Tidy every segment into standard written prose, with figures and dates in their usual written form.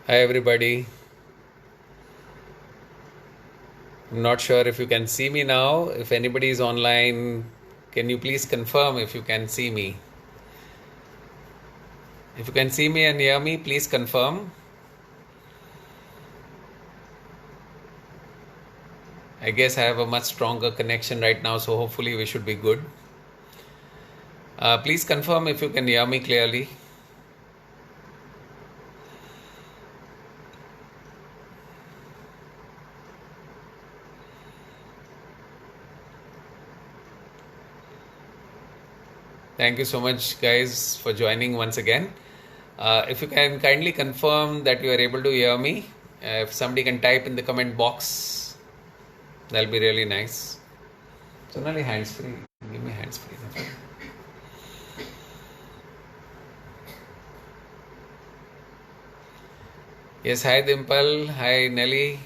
Hi everybody. I'm not sure if you can see me now. If anybody is online, can you please confirm if you can see me? If you can see me and hear me, please confirm. I guess I have a much stronger connection right now, so hopefully we should be good. Please confirm if you can hear me clearly. Thank you so much, guys, for joining once again. If you can kindly confirm that you are able to hear me, if somebody can type in the comment box, that'll be really nice. Sonali, hands free. Give me hands free. Yes, hi Dimple. Hi Nelly.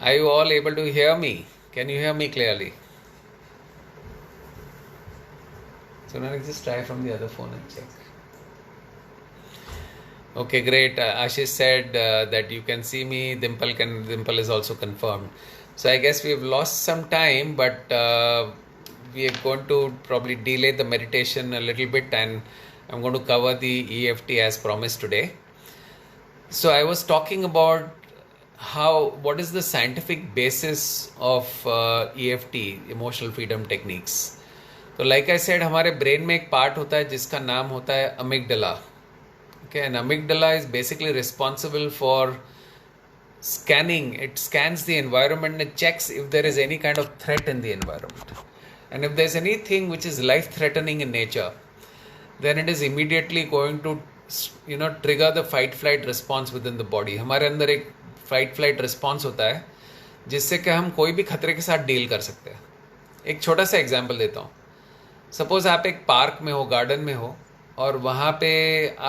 Are you all able to hear me? Can you hear me clearly? So now let's just try from the other phone and check. Okay, great. Ashish said that you can see me. Dimple is also confirmed. So I guess we've lost some time, but we are going to probably delay the meditation a little bit, and I'm going to cover the EFT as promised today. So I was talking about what is the scientific basis of EFT, emotional freedom techniques. तो like I said हमारे brain में एक part होता है जिसका नाम होता है अमिगडला. Okay, and amygdala is basically responsible for scanning. It scans the environment and it checks if there is any kind of threat in the environment. And if there's anything which is life-threatening in nature, then it is immediately going to, trigger the fight-flight response within the body. हमारे अंदर एक fight-flight response होता है जिससे कि हम कोई भी खतरे के साथ डील कर सकते हैं. एक छोटा सा एग्जाम्पल देता हूँ. सपोज आप एक पार्क में हो, गार्डन में हो, और वहाँ पे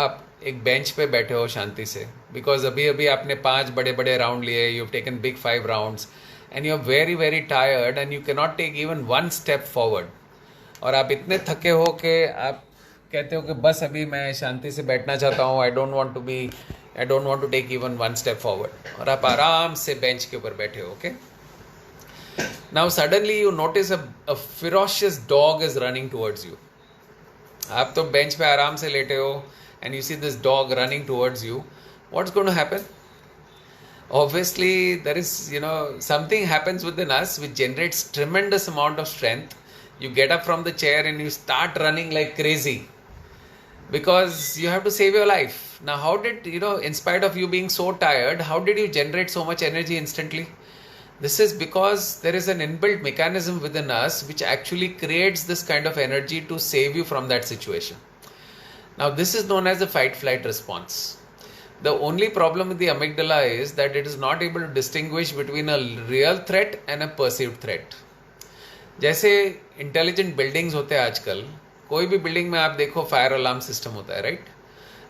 आप एक बेंच पे बैठे हो शांति से, बिकॉज अभी अभी आपने 5 बड़े बड़े राउंड लिए, you have taken big 5 rounds and you are very very tired and you can not take even 1 step forward. और आप इतने थके हो कि आप कहते हो कि बस अभी मैं शांति से बैठना चाहता हूँ, I don't want to take even 1 step forward, और आप आराम से बेंच के ऊपर बैठे हो. Okay, now suddenly you notice a ferocious dog is running towards you. आप तो बेंच पे आराम से लेटे हो and you see this dog running towards you. What's going to happen? Obviously there is something happens within us which generates tremendous amount of strength. You get up from the chair and you start running like crazy because you have to save your life. Now how did in spite of you being so tired, how did you generate so much energy instantly? This is because there is an inbuilt mechanism within us which actually creates this kind of energy to save you from that situation. Now this is known as the fight-flight response. The only problem with the amygdala is that it is not able to distinguish between a real threat and a perceived threat. जैसे intelligent buildings होते हैं आजकल, कोई भी building में आप देखो fire alarm system होता है, राइट?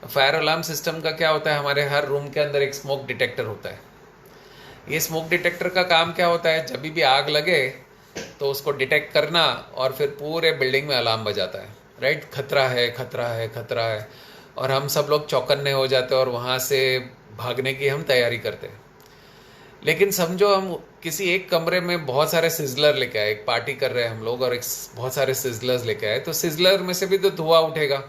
फायर अलार्म सिस्टम का क्या होता है, हमारे हर रूम के अंदर एक स्मोक डिटेक्टर होता है. ये स्मोक डिटेक्टर का काम क्या होता है, जब भी आग लगे तो उसको डिटेक्ट करना और फिर पूरे बिल्डिंग में अलार्म बजाता है, राइट? खतरा है, खतरा है, खतरा है, और हम सब लोग चौकन्ने हो जाते हैं और वहाँ से भागने की हम तैयारी करते हैं. लेकिन समझो हम किसी एक कमरे में बहुत सारे सिजलर लेके आए, एक पार्टी कर रहे हैं हम लोग और बहुत सारे सिजलर्स लेके आए, तो सिजलर में से भी तो धुआं उठेगा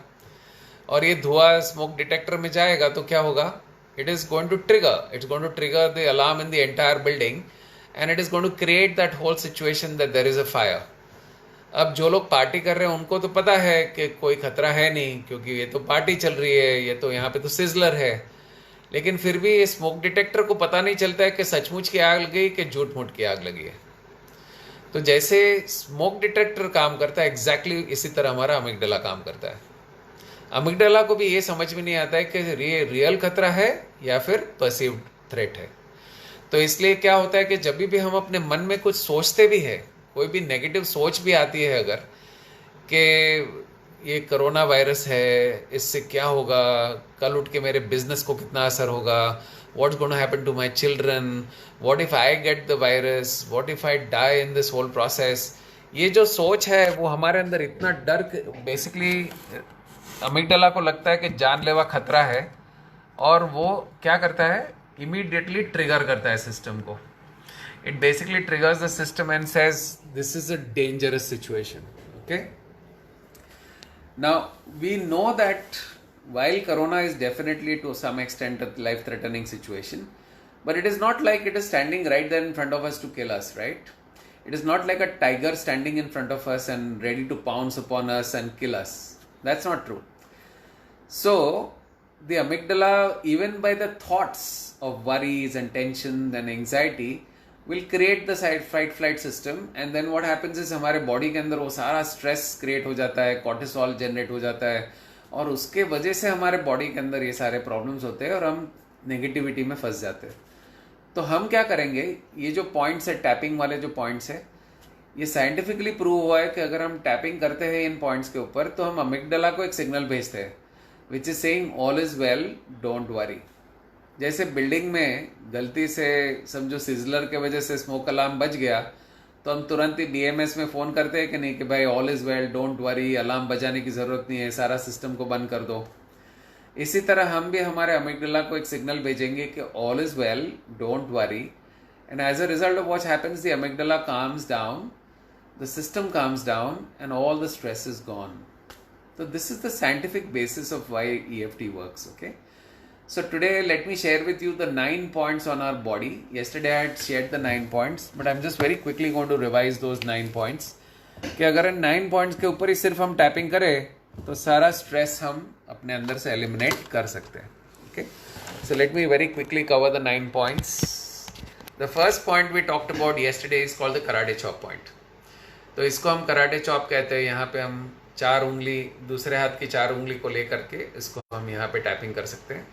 और ये धुआं स्मोक डिटेक्टर में जाएगा तो क्या होगा? It is going to trigger the alarm in the entire building and it is going to create that whole situation that there is a fire. अब जो लोग पार्टी कर रहे हैं उनको तो पता है कि कोई खतरा है नहीं, क्योंकि ये तो पार्टी चल रही है, ये तो यहाँ पे तो सिजलर है. लेकिन फिर भी ये स्मोक डिटेक्टर को पता नहीं चलता है कि सचमुच की आग लगी कि झूठ मूठ की आग लगी है. तो जैसे स्मोक डिटेक्टर काम करता है, एग्जैक्टली इसी तरह हमारा अमिगडला काम करता है. अमिगडला को भी ये समझ में नहीं आता है कि ये रियल खतरा है या फिर परसीव्ड थ्रेट है. तो इसलिए क्या होता है कि जब भी हम अपने मन में कुछ सोचते भी है, कोई भी नेगेटिव सोच भी आती है अगर कि ये कोरोना वायरस है, इससे क्या होगा, कल उठ के मेरे बिजनेस को कितना असर होगा, what's gonna happen to my children, what if I get the virus, what if I die in this whole process, ये जो सोच है वो हमारे अंदर इतना डर, बेसिकली अमिगडला को लगता है कि जानलेवा खतरा है और वो क्या करता है, इमीडिएटली ट्रिगर करता है सिस्टम को. It basically triggers the system and says this is a dangerous situation. Okay, now we know that while corona is definitely to some extent a life threatening situation, but it is not like it is standing right there in front of us to kill us, right? It is not like a tiger standing in front of us and ready to pounce upon us and kill us. That's not true. So the amygdala, even by the thoughts of worries and tension and anxiety, will create the fight flight system, and then what happens is हमारे body के अंदर वो सारा stress create हो जाता है, cortisol generate हो जाता है, और उसके वजह से हमारे बॉडी के अंदर ये सारे प्रॉब्लम्स होते हैं और हम नेगेटिविटी में फंस जाते हैं. तो हम क्या करेंगे, ये जो पॉइंट्स है, टैपिंग वाले जो पॉइंट्स है, ये साइंटिफिकली प्रूव हुआ है कि अगर हम टैपिंग करते हैं इन पॉइंट्स के ऊपर तो हम अमिगडाला को एक सिग्नल भेजते हैं which is saying all is well, don't worry. जैसे बिल्डिंग में गलती से समझो सिजलर के वजह से स्मोक अलार्म बज गया तो हम तुरंत ही बीएमएस में फ़ोन करते हैं कि नहीं कि भाई all is well, don't worry, alarm बजाने की ज़रूरत नहीं है, सारा सिस्टम को बंद कर दो. इसी तरह हम भी हमारे अमिगडाला को एक सिग्नल भेजेंगे कि all is well, don't worry, and as a result of what happens the amygdala calms down, the system calms down and all the stress is gone. So this is the scientific basis of why EFT works. Okay, so today let me share with you the 9 points on our body. Yesterday I had shared the 9 points, but I'm just very quickly going to revise those 9 points. कि अगर इन 9 points के ऊपर ही सिर्फ हम tapping करें तो सारा stress हम अपने अंदर से एलिमिनेट कर सकते हैं. Okay, so let me very quickly cover the 9 points. The first point we talked about yesterday is called the karate chop point. तो इसको हम कराटे चॉप कहते हैं. यहाँ पे हम 4 उंगली, दूसरे हाथ की 4 उंगली को लेकर के इसको हम यहाँ पे टैपिंग कर सकते हैं.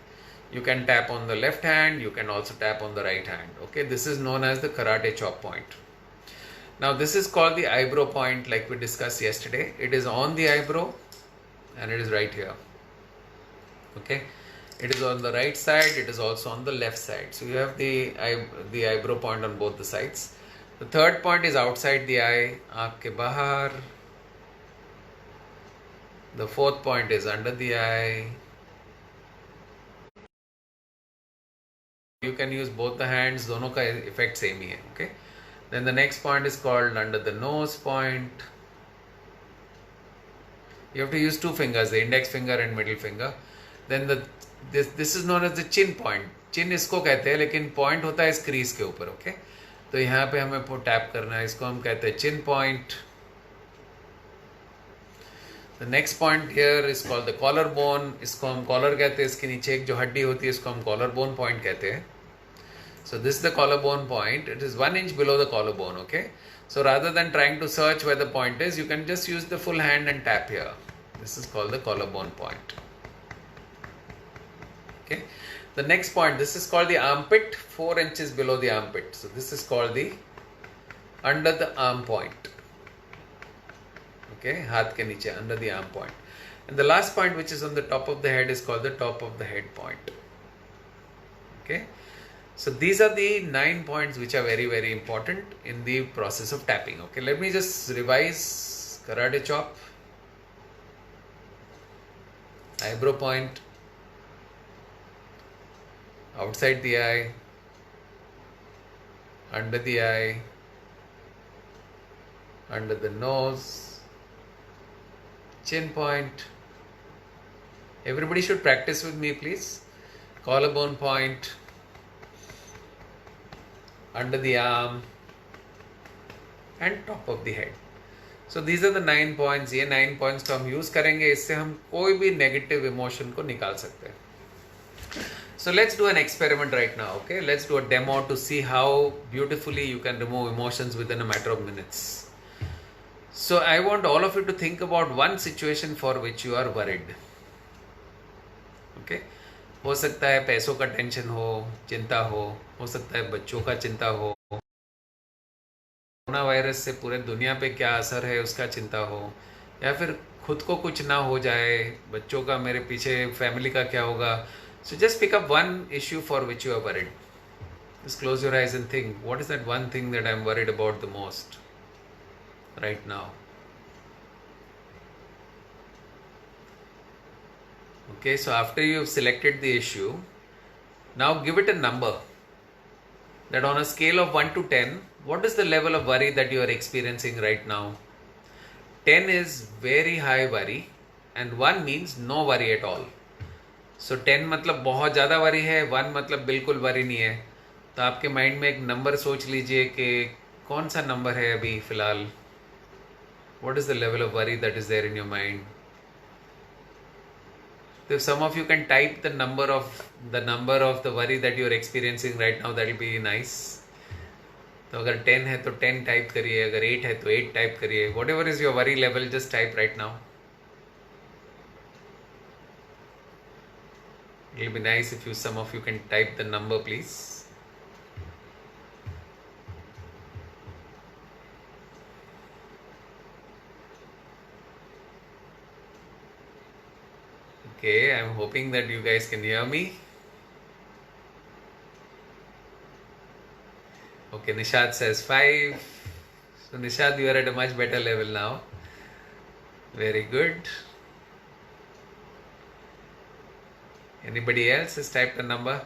You can tap on the left hand, you can also tap on the right hand. Okay, this is known as the karate chop point. Now this is called the eyebrow point, like we discussed yesterday. It is on the eyebrow and it is right here. Okay, it is on the right side, it is also on the left side. So you have the eyebrow point on both the sides. The third point is outside the eye, आँख के बाहर. The fourth point is under the eye. You can use both the hands, दोनों का effect same ही है. Okay, then the next point is called under the nose point. You have to use 2 fingers, the index finger and middle finger. Then this is known as the chin point. Chin इसको कहते हैं, लेकिन point होता है इस crease के ऊपर. Okay, तो यहाँ पे हमें टैप करना है, इसको हम कहते हैं chin point. The next point here is called the collarbone. इसको हम collar कहते हैं, इसके नीचे एक जो हड्डी होती है इसको हम collarbone point कहते हैं. So this is the collarbone point. It is 1 inch below the collarbone. Okay, so rather than trying to search where the point is, you can just use the full hand and tap here. This is called the collarbone point. Okay, the next point, this is called the armpit, 4 inches below the armpit. So this is called the under the arm point. Okay, हाथ के नीचे, under the arm point. And the last point, which is on the top of the head, is called the top of the head point. Okay, so these are the 9 points which are very, very important in the process of tapping. Okay, let me just revise. Karate chop, eyebrow point, outside the eye, under the eye, under the nose, chin point. Everybody should practice with me, please. Collarbone point, under the arm, and top of the head. So these are the 9 points. ये 9 points को हम use करेंगे, इससे हम कोई भी negative emotion को निकाल सकते हैं. So let's do an experiment right now. Okay, let's do a demo to see how beautifully you can remove emotions within a matter of minutes. So I want all of you to think about one situation for which you are worried. Okay, हो सकता है पैसों का tension चिंता हो सकता है बच्चों का चिंता हो, कोरोना वायरस से पूरे दुनिया पे क्या असर है उसका चिंता हो, या फिर खुद को कुछ ना हो जाए, बच्चों का, मेरे पीछे फैमिली का क्या होगा. So just pick up one issue for which you are worried. Just close your eyes and think, what is that one thing that I'm worried about the most right now? Okay, so after you have selected the issue, Now give it a number. That on a scale of 1 to 10, what is the level of worry that you are experiencing right now? 10 is very high worry and 1 means no worry at all. So 10 मतलब बहुत ज़्यादा worry है, 1 मतलब बिल्कुल worry नहीं है. तो आपके माइंड में एक नंबर सोच लीजिए कि कौन सा नंबर है अभी फ़िलहाल. What is the level of worry that is there in your mind? So if some of you can type the number of the worry that you are experiencing right now, that will be nice. तो अगर 10 है तो 10 type करिए, अगर 8 है तो 8 type करिए. Whatever is your worry level, just type right now. It will be nice if some of you can type the number, please. Okay, I'm hoping that you guys can hear me. Okay, Nishad says 5. So Nishad, you are at a much better level now. Very good. Anybody else has typed a number?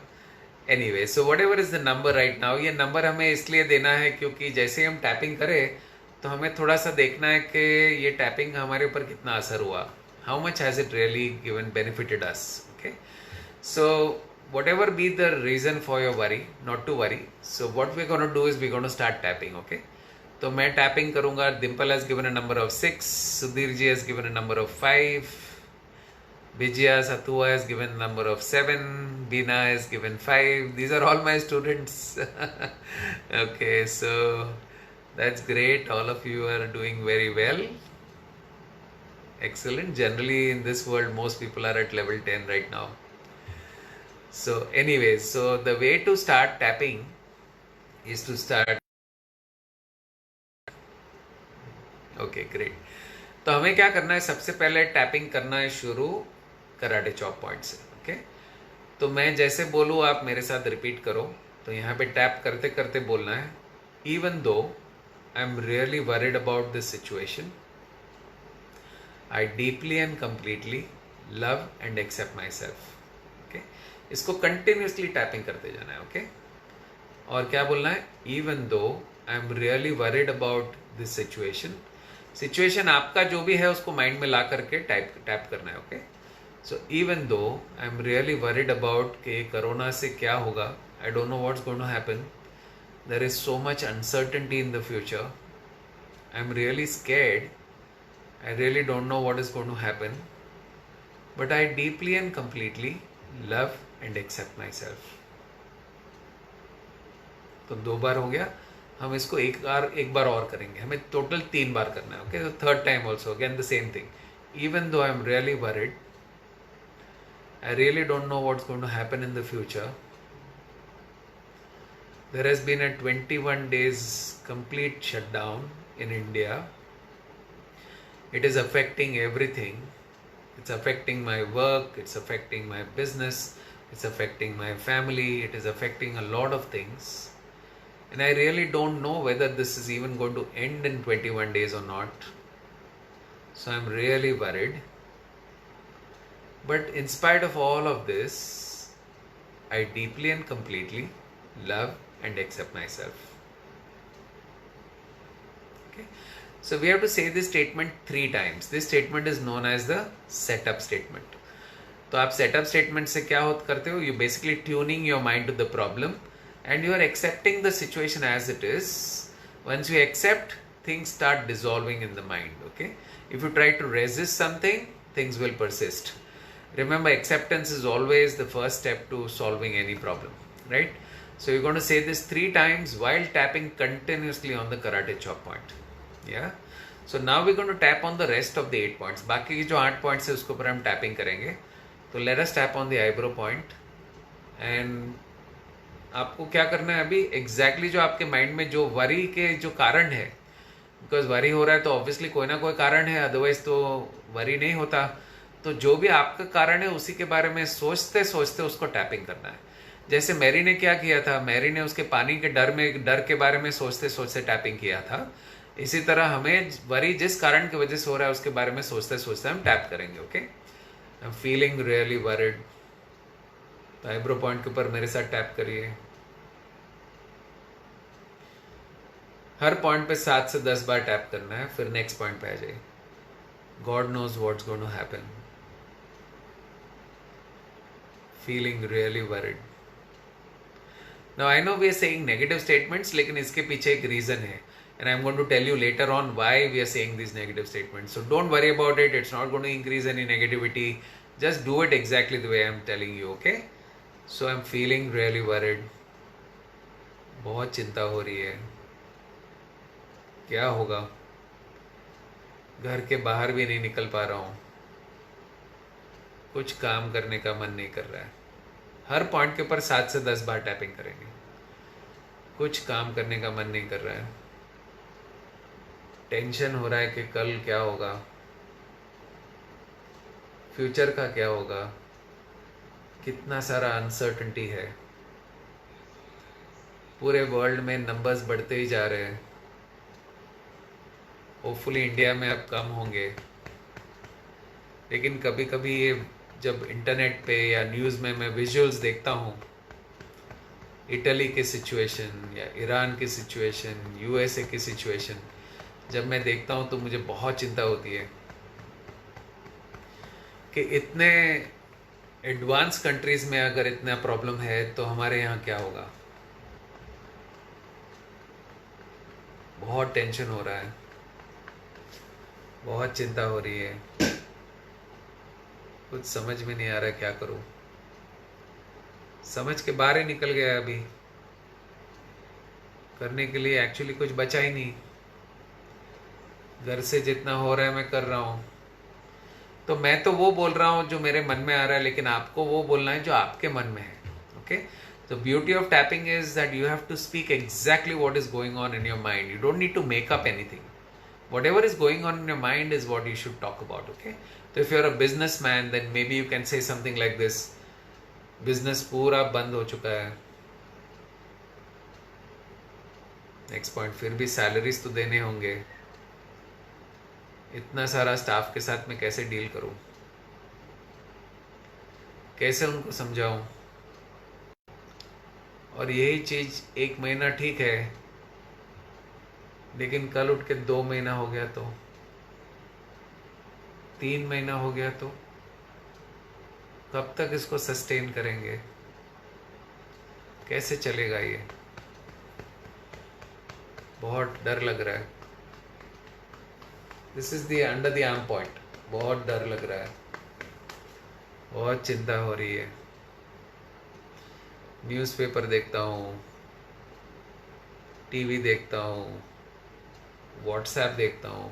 Anyway, so whatever is the number right now, ये number हमें इसलिए देना है क्योंकि जैसे हम tapping करें तो हमें थोड़ा सा देखना है कि ये टैपिंग हमारे ऊपर कितना असर हुआ. How much has it really benefited us? Okay, so whatever be the reason for your worry, not to worry. So what we're going to do is we're going to start tapping. Okay, तो मैं tapping करूँगा. Dimple has given a number of 6. Sudhir ji has given a number of 5. Vijaya Satua has given a number of 7. Bina has given 5. These are all my students. Okay, so that's great. All of you are doing very well. Excellent. Generally in this world, most people are at level 10 right now. So anyways, so the way to start tapping is to start. Okay, great. तो हमें क्या करना है, सबसे पहले tapping करना है शुरू कराटे चॉप पॉइंट से. ओके, तो मैं जैसे बोलूँ आप मेरे साथ रिपीट करो. तो यहाँ पे टैप करते करते बोलना है, even though I am really worried about this situation, I deeply and completely love and accept myself. Okay, इसको कंटिन्यूसली टैपिंग करते जाना है. ओके, और क्या बोलना है, even though I am really worried about this situation. Situation आपका जो भी है उसको माइंड में ला करके टैप करना है. Okay, so even though I am really worried about कि कोरोना से क्या होगा, I don't know what's going to happen, there is so much uncertainty in the future, I am really scared, I really don't know what is going to happen, but I deeply and completely love and accept myself. तो 2 बार हो गया. हम इसको एक बार और करेंगे. हमें total 3 बार करना है. ओके, तो third time also again the same thing. Even though I am really worried, I really don't know what's going to happen in the future, there has been a 21 days complete shutdown in India. It is affecting everything. It's affecting my work, it's affecting my business, it's affecting my family, it is affecting a lot of things. And I really don't know whether this is even going to end in 21 days or not. So I'm really worried. But in spite of all of this, I deeply and completely love and accept myself. Okay. So we have to say this statement 3 times. This statement is known as the setup statement. तो आप setup statement से क्या करते हो? You basically tuning your mind to the problem. And you are accepting the situation as it is. Once you accept, things start dissolving in the mind. Okay, if you try to resist something, things will persist. Remember, acceptance is always the first step to solving any problem, right? So you're going to say this 3 times while tapping continuously on the karate chop point. Yeah, so now we're going to tap on the rest of the 8 points. बाकी की जो 8 points है उसके ऊपर हम tapping करेंगे. तो let us tap on the eyebrow point. And आपको क्या करना है अभी, एग्जैक्टली जो आपके माइंड में जो वरी के जो कारण है, बिकॉज वरी हो रहा है तो ऑब्वियसली कोई ना कोई कारण है, अदरवाइज तो वरी नहीं होता. तो जो भी आपका कारण है उसी के बारे में सोचते सोचते उसको टैपिंग करना है. जैसे मैरी ने क्या किया था, मैरी ने उसके पानी के डर के बारे में सोचते सोचते टैपिंग किया था. इसी तरह हमें वरी जिस कारण की वजह से हो रहा है उसके बारे में सोचते सोचते हम टैप करेंगे. Okay, I am feeling really worried, तो आईब्रो पॉइंट के ऊपर मेरे साथ टैप करिए। हर पॉइंट पे 7 से 10 बार टैप करना है, फिर नेक्स्ट पॉइंट पे आ जाइए। God knows what's going to happen, feeling really worried. Now I know we are saying negative statements, लेकिन इसके पीछे एक रीजन है, and I'm going to tell you later on why we are saying these negative statements. So don't worry about it. It's not going to increase any negativity. Just do it exactly the way I'm telling you, okay? So I'm feeling really worried. बहुत चिंता हो रही है। क्या होगा? घर के बाहर भी नहीं निकल पा रहा हूँ। कुछ काम करने का मन नहीं कर रहा है। हर पॉइंट के ऊपर 7 से 10 बार टैपिंग करेंगे। कुछ काम करने का मन नहीं कर रहा है। टेंशन हो रहा है कि कल क्या होगा, फ्यूचर का क्या होगा, कितना सारा अनसर्टेनिटी है। पूरे वर्ल्ड में नंबर्स बढ़ते ही जा रहे हैं। होपफुली इंडिया में अब कम होंगे, लेकिन कभी कभी ये जब इंटरनेट पे या न्यूज़ में मैं विजुअल्स देखता हूँ, इटली की सिचुएशन या ईरान की सिचुएशन, यूएसए की सिचुएशन, जब मैं देखता हूँ तो मुझे बहुत चिंता होती है कि इतने एडवांस कंट्रीज में अगर इतना प्रॉब्लम है तो हमारे यहाँ क्या होगा। बहुत टेंशन हो रहा है, बहुत चिंता हो रही है। कुछ समझ में नहीं आ रहा क्या करूं। समझ के बाहर ही निकल गया। अभी करने के लिए एक्चुअली कुछ बचा ही नहीं। घर से जितना हो रहा है मैं कर रहा हूँ। तो मैं तो वो बोल रहा हूँ जो मेरे मन में आ रहा है, लेकिन आपको वो बोलना है जो आपके मन में है। ओके, तो beauty of tapping is that you have to speak exactly what is going on in your mind. You don't need to make up anything. Whatever is going on in your mind is what you should talk about, okay? So if you're a businessman, then maybe you can say something like this: business पूरा बंद हो चुका है। Next point, फिर भी salaries तो देने होंगे। इतना सारा स्टाफ के साथ मैं कैसे डील करूं, कैसे उनको समझाऊं। और यही चीज 1 महीना ठीक है, लेकिन कल उठ के 2 महीना हो गया तो 3 महीना हो गया तो कब तक इसको सस्टेन करेंगे? कैसे चलेगा ये? बहुत डर लग रहा है। This is the under the arm point. बहुत डर लग रहा है, बहुत चिंता हो रही है। न्यूज़पेपर देखता हूँ, टीवी देखता हूँ, व्हाट्सएप देखता हूँ,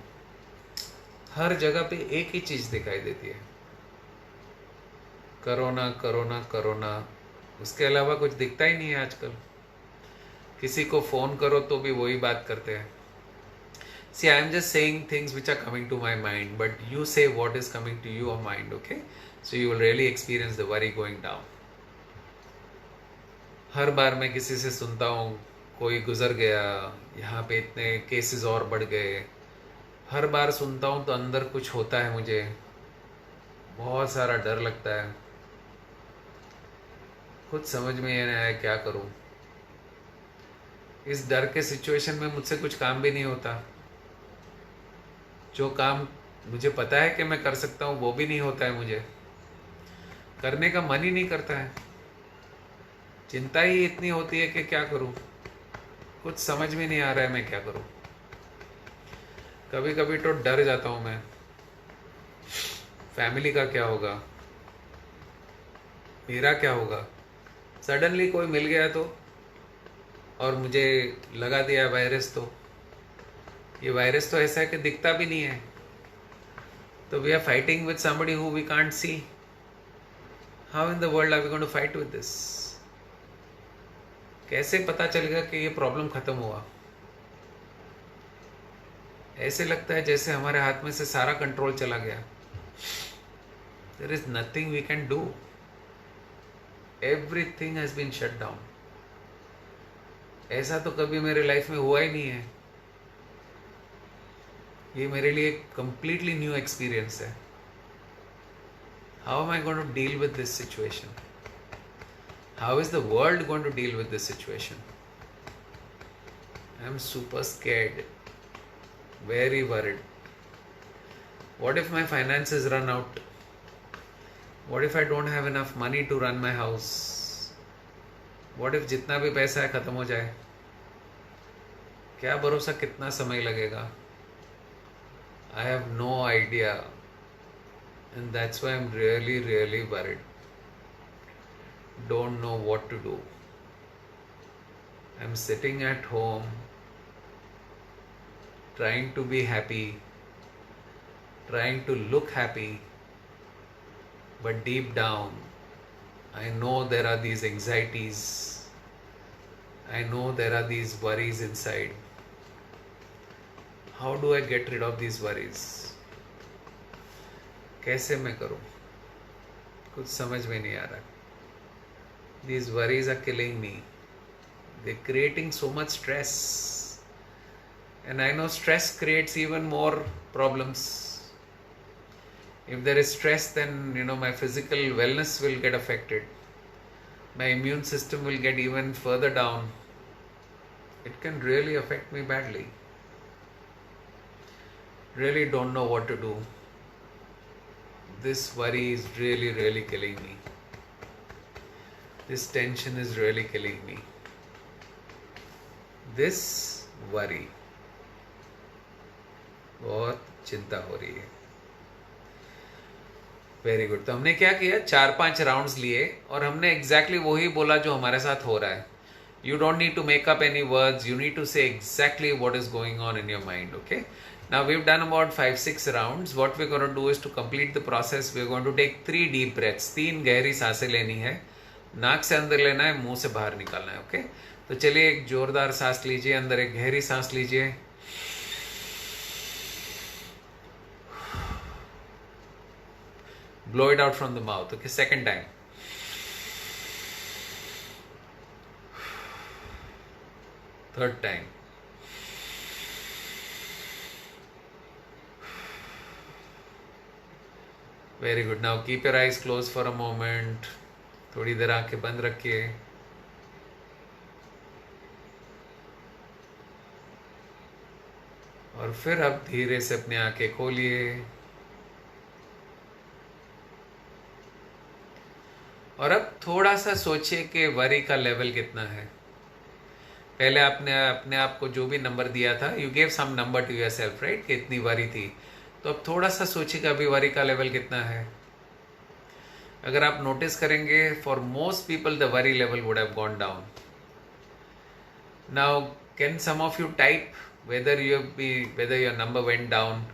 हर जगह पे एक ही चीज दिखाई देती है, कोरोना कोरोना कोरोना। उसके अलावा कुछ दिखता ही नहीं है आजकल। किसी को फोन करो तो भी वही बात करते हैं। See, I am just saying things which are coming to my mind, but you say what is coming to your mind, okay? So you will really experience the worry going down. हर बार मैं किसी से सुनता हूँ कोई गुजर गया, यहाँ पे इतने केसेस और बढ़ गए। हर बार सुनता हूँ तो अंदर कुछ होता है, मुझे बहुत सारा डर लगता है। खुद समझ में नहीं आया क्या करूँ। इस डर के सिचुएशन में मुझसे कुछ काम भी नहीं होता। जो काम मुझे पता है कि मैं कर सकता हूँ वो भी नहीं होता है। मुझे करने का मन ही नहीं करता है। चिंता ही इतनी होती है कि क्या करूँ, कुछ समझ में नहीं आ रहा है मैं क्या करूँ। कभी कभी तो डर जाता हूँ मैं, फैमिली का क्या होगा, मेरा क्या होगा। सडनली कोई मिल गया तो, और मुझे लगा दिया वायरस, तो ये वायरस तो ऐसा है कि दिखता भी नहीं है। तो we are fighting with somebody who we can't see. How in the world are we going to fight with this? कैसे पता चलेगा कि ये प्रॉब्लम खत्म हुआ? ऐसे लगता है जैसे हमारे हाथ में से सारा कंट्रोल चला गया। There is nothing we can do. Everything has been shut down. ऐसा तो कभी मेरे लाइफ में हुआ ही नहीं है। ये मेरे लिए कंप्लीटली न्यू एक्सपीरियंस है। How am I going to deal with this situation? How is the world going to deal with this situation? I'm super scared, very worried. What if my finances run out? What if I don't have enough money to run my house? What if जितना भी पैसा है खत्म हो जाए? क्या भरोसा कितना समय लगेगा? I have no idea, and that's why I'm really worried. Don't know what to do. I'm sitting at home trying to be happy, trying to look happy, but deep down I know there are these anxieties, I know there are these worries inside. How do I get rid of these worries? कैसे मैं करूं? कुछ समझ में नहीं आ रहा. These worries are killing me. They're creating so much stress. And I know stress creates even more problems. If there is stress, then my physical wellness will get affected. My immune system will get even further down. It can really affect me badly. Really don't know what to do. This worry is really killing me. This tension is really killing me. This worry. बहुत चिंता हो रही है. Very good. तो हमने क्या किया, 4-5 rounds लिए और हमने एग्जैक्टली वही बोला जो हमारे साथ हो रहा है. You don't need to make up any words. You need to say exactly what is going on in your mind. Okay. Now we've done about 5-6 rounds. What we're going to do is to complete the process. We're going to take 3 deep breaths. 3 गहरी सांसें लेनी है. नाक से अंदर लेना है, मुंह से बाहर निकालना है. ओके. तो चलिए एक जोरदार सांस लीजिए. अंदर एक गहरी सांस लीजिए. Blow it out from the mouth. Okay. Second time. Third time. Very good. Now keep your eyes closed for a moment. थोड़ी देर आंखें बंद रखिए. और फिर अब धीरे से अपनी आंखें खोलिए. और अब थोड़ा सा सोचिए कि वरी का लेवल कितना है. पहले आपने अपने आप को जो भी नंबर दिया था, you gave some number to yourself, right, कि इतनी वरी थी. तो अब थोड़ा सा सोचिए कि अभी वरी का लेवल कितना है. अगर आप नोटिस करेंगे, for most people the worry level would have gone down. Now can some of you type whether your number went down?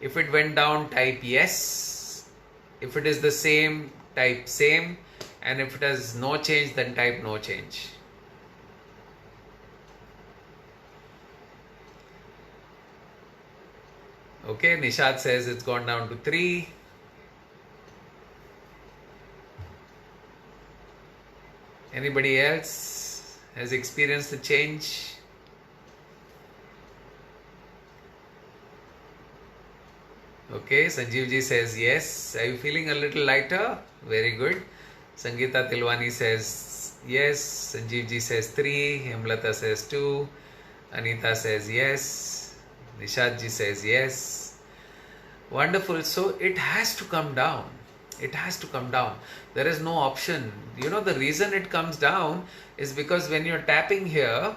If it went down, type yes. If it is the same, type same. And if it has no change, then type no change. Okay, Nishad says it's gone down to 3. Anybody else has experienced the change? Okay, Sanjeev ji says yes. Are you feeling a little lighter? Very good. Sangeeta Tilwani says yes. Sanjeev ji says 3. Hemlata says 2. Anita says yes. Nishad ji says yes. Wonderful. So it has to come down. It has to come down. There is no option. The reason it comes down is because when you're tapping here,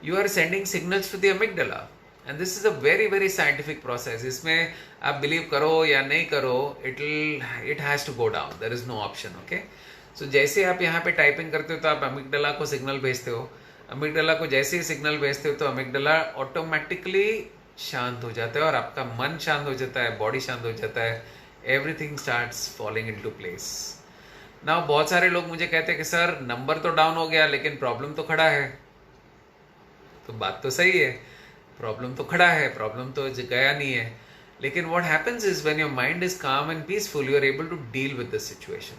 you are sending signals to the amygdala. And this is a very scientific process. इसमें आप believe करो या नहीं करो, it has to go down. There is no option. Okay. So जैसे आप यहाँ पे टाइपिंग करते हो तो आप अमिगडला को सिग्नल भेजते हो. अमिगडला को जैसे ही सिग्नल भेजते हो तो अमिगडला ऑटोमेटिकली शांत हो जाता है और आपका मन शांत हो जाता है, बॉडी शांत हो जाता है. Everything starts falling into place. Now बहुत सारे लोग मुझे कहते हैं कि सर नंबर तो डाउन हो गया लेकिन प्रॉब्लम तो खड़ा है. तो बात तो सही है, प्रॉब्लम तो खड़ा है, प्रॉब्लम तो गया नहीं है. लेकिन what happens is when your mind is calm and peaceful, you are able to deal with the situation.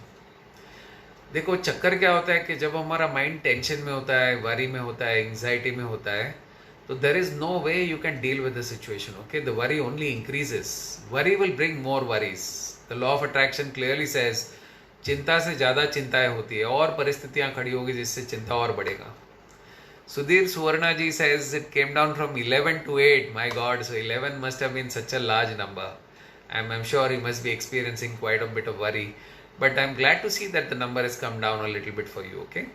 देखो चक्कर क्या होता है कि जब हमारा माइंड टेंशन में होता है, वरी में होता है, एंग्जाइटी में होता है, तो there is no way you can deal with the situation. Okay, the worry only increases. Worry will bring more worries. The law of attraction clearly says चिंता से ज़्यादा चिंताएं होती है और परिस्थितियां खड़ी होगी जिससे चिंता और बढ़ेगा. Sudhir Suvarna ji says it came down from 11 to 8. My God, so 11 must have been such a large number. I'm sure he must be experiencing quite a bit of worry. But I'm glad to see that the number has come down a little bit for you, okay?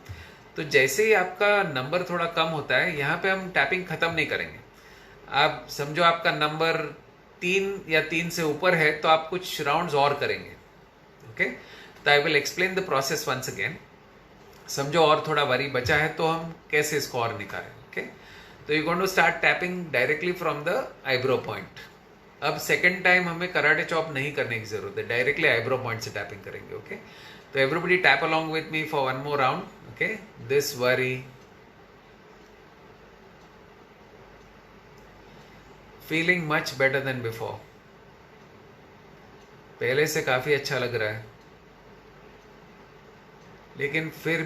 तो जैसे ही आपका number थोड़ा कम होता है, यहाँ पे हम tapping ख़त्म नहीं करेंगे. आप समझो आपका नंबर 3 या 3 से ऊपर है तो आप कुछ राउंड्स और करेंगे, ओके? तो I will explain the process once again. समझो और थोड़ा वरी बचा है तो हम कैसे इसको और निकालें, ओके? तो you going to start tapping directly from the eyebrow point. अब सेकंड टाइम हमें कराटे चॉप नहीं करने की जरूरत है, डायरेक्टली आईब्रो पॉइंट से टैपिंग करेंगे, ओके? तो everybody tap along with me for one more round, okay? This worry, feeling much better than before. पहले से काफी अच्छा लग रहा है, लेकिन फिर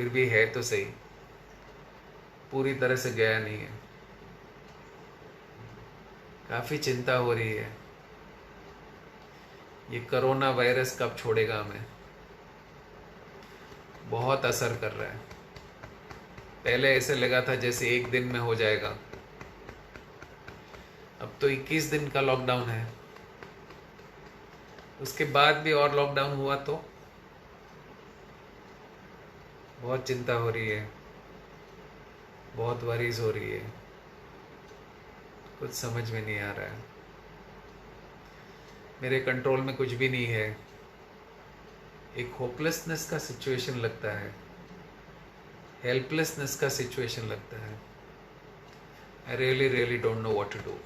भी है तो सही, पूरी तरह से गया नहीं है. काफी चिंता हो रही है, ये कोरोना वायरस कब छोड़ेगा हमें. बहुत असर कर रहा है. पहले ऐसे लगा था जैसे एक दिन में हो जाएगा, अब तो 21 दिन का लॉकडाउन है. उसके बाद भी और लॉकडाउन हुआ तो बहुत चिंता हो रही है, बहुत वरीज हो रही है, कुछ समझ में नहीं आ रहा है. मेरे कंट्रोल में कुछ भी नहीं है. एक होपलेसनेस का सिचुएशन लगता है, हेल्पलेसनेस का सिचुएशन लगता है. I really don't know what to do.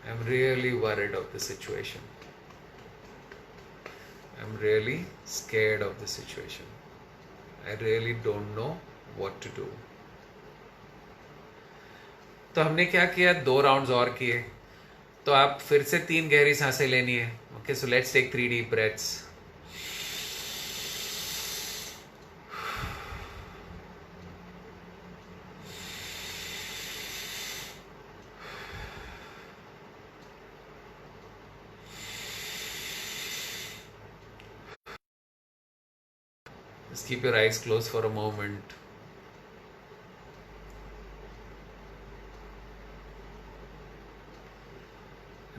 I am really worried of the situation. I am really scared of the situation. I really don't know what to do. तो हमने क्या किया, 2 rounds और किए. तो आप फिर से 3 गहरी सांसें लेनी है, okay? So let's take 3 deep breaths. Just keep your eyes closed for a moment.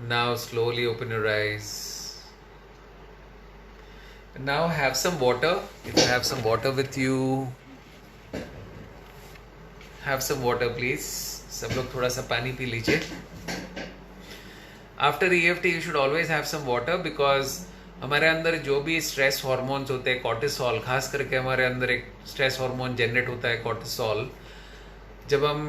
Now slowly open your eyes. And now have some water. If you have some water with you, have some water please. सब लोग थोड़ा सा पानी P लीजिए. After EFT you should always have some water because हमारे अंदर जो भी स्ट्रेस हार्मोन्स होते हैं, कॉर्टिसोल, खास करके हमारे अंदर एक स्ट्रेस हार्मोन जनरेट होता है कॉर्टिसोल. जब हम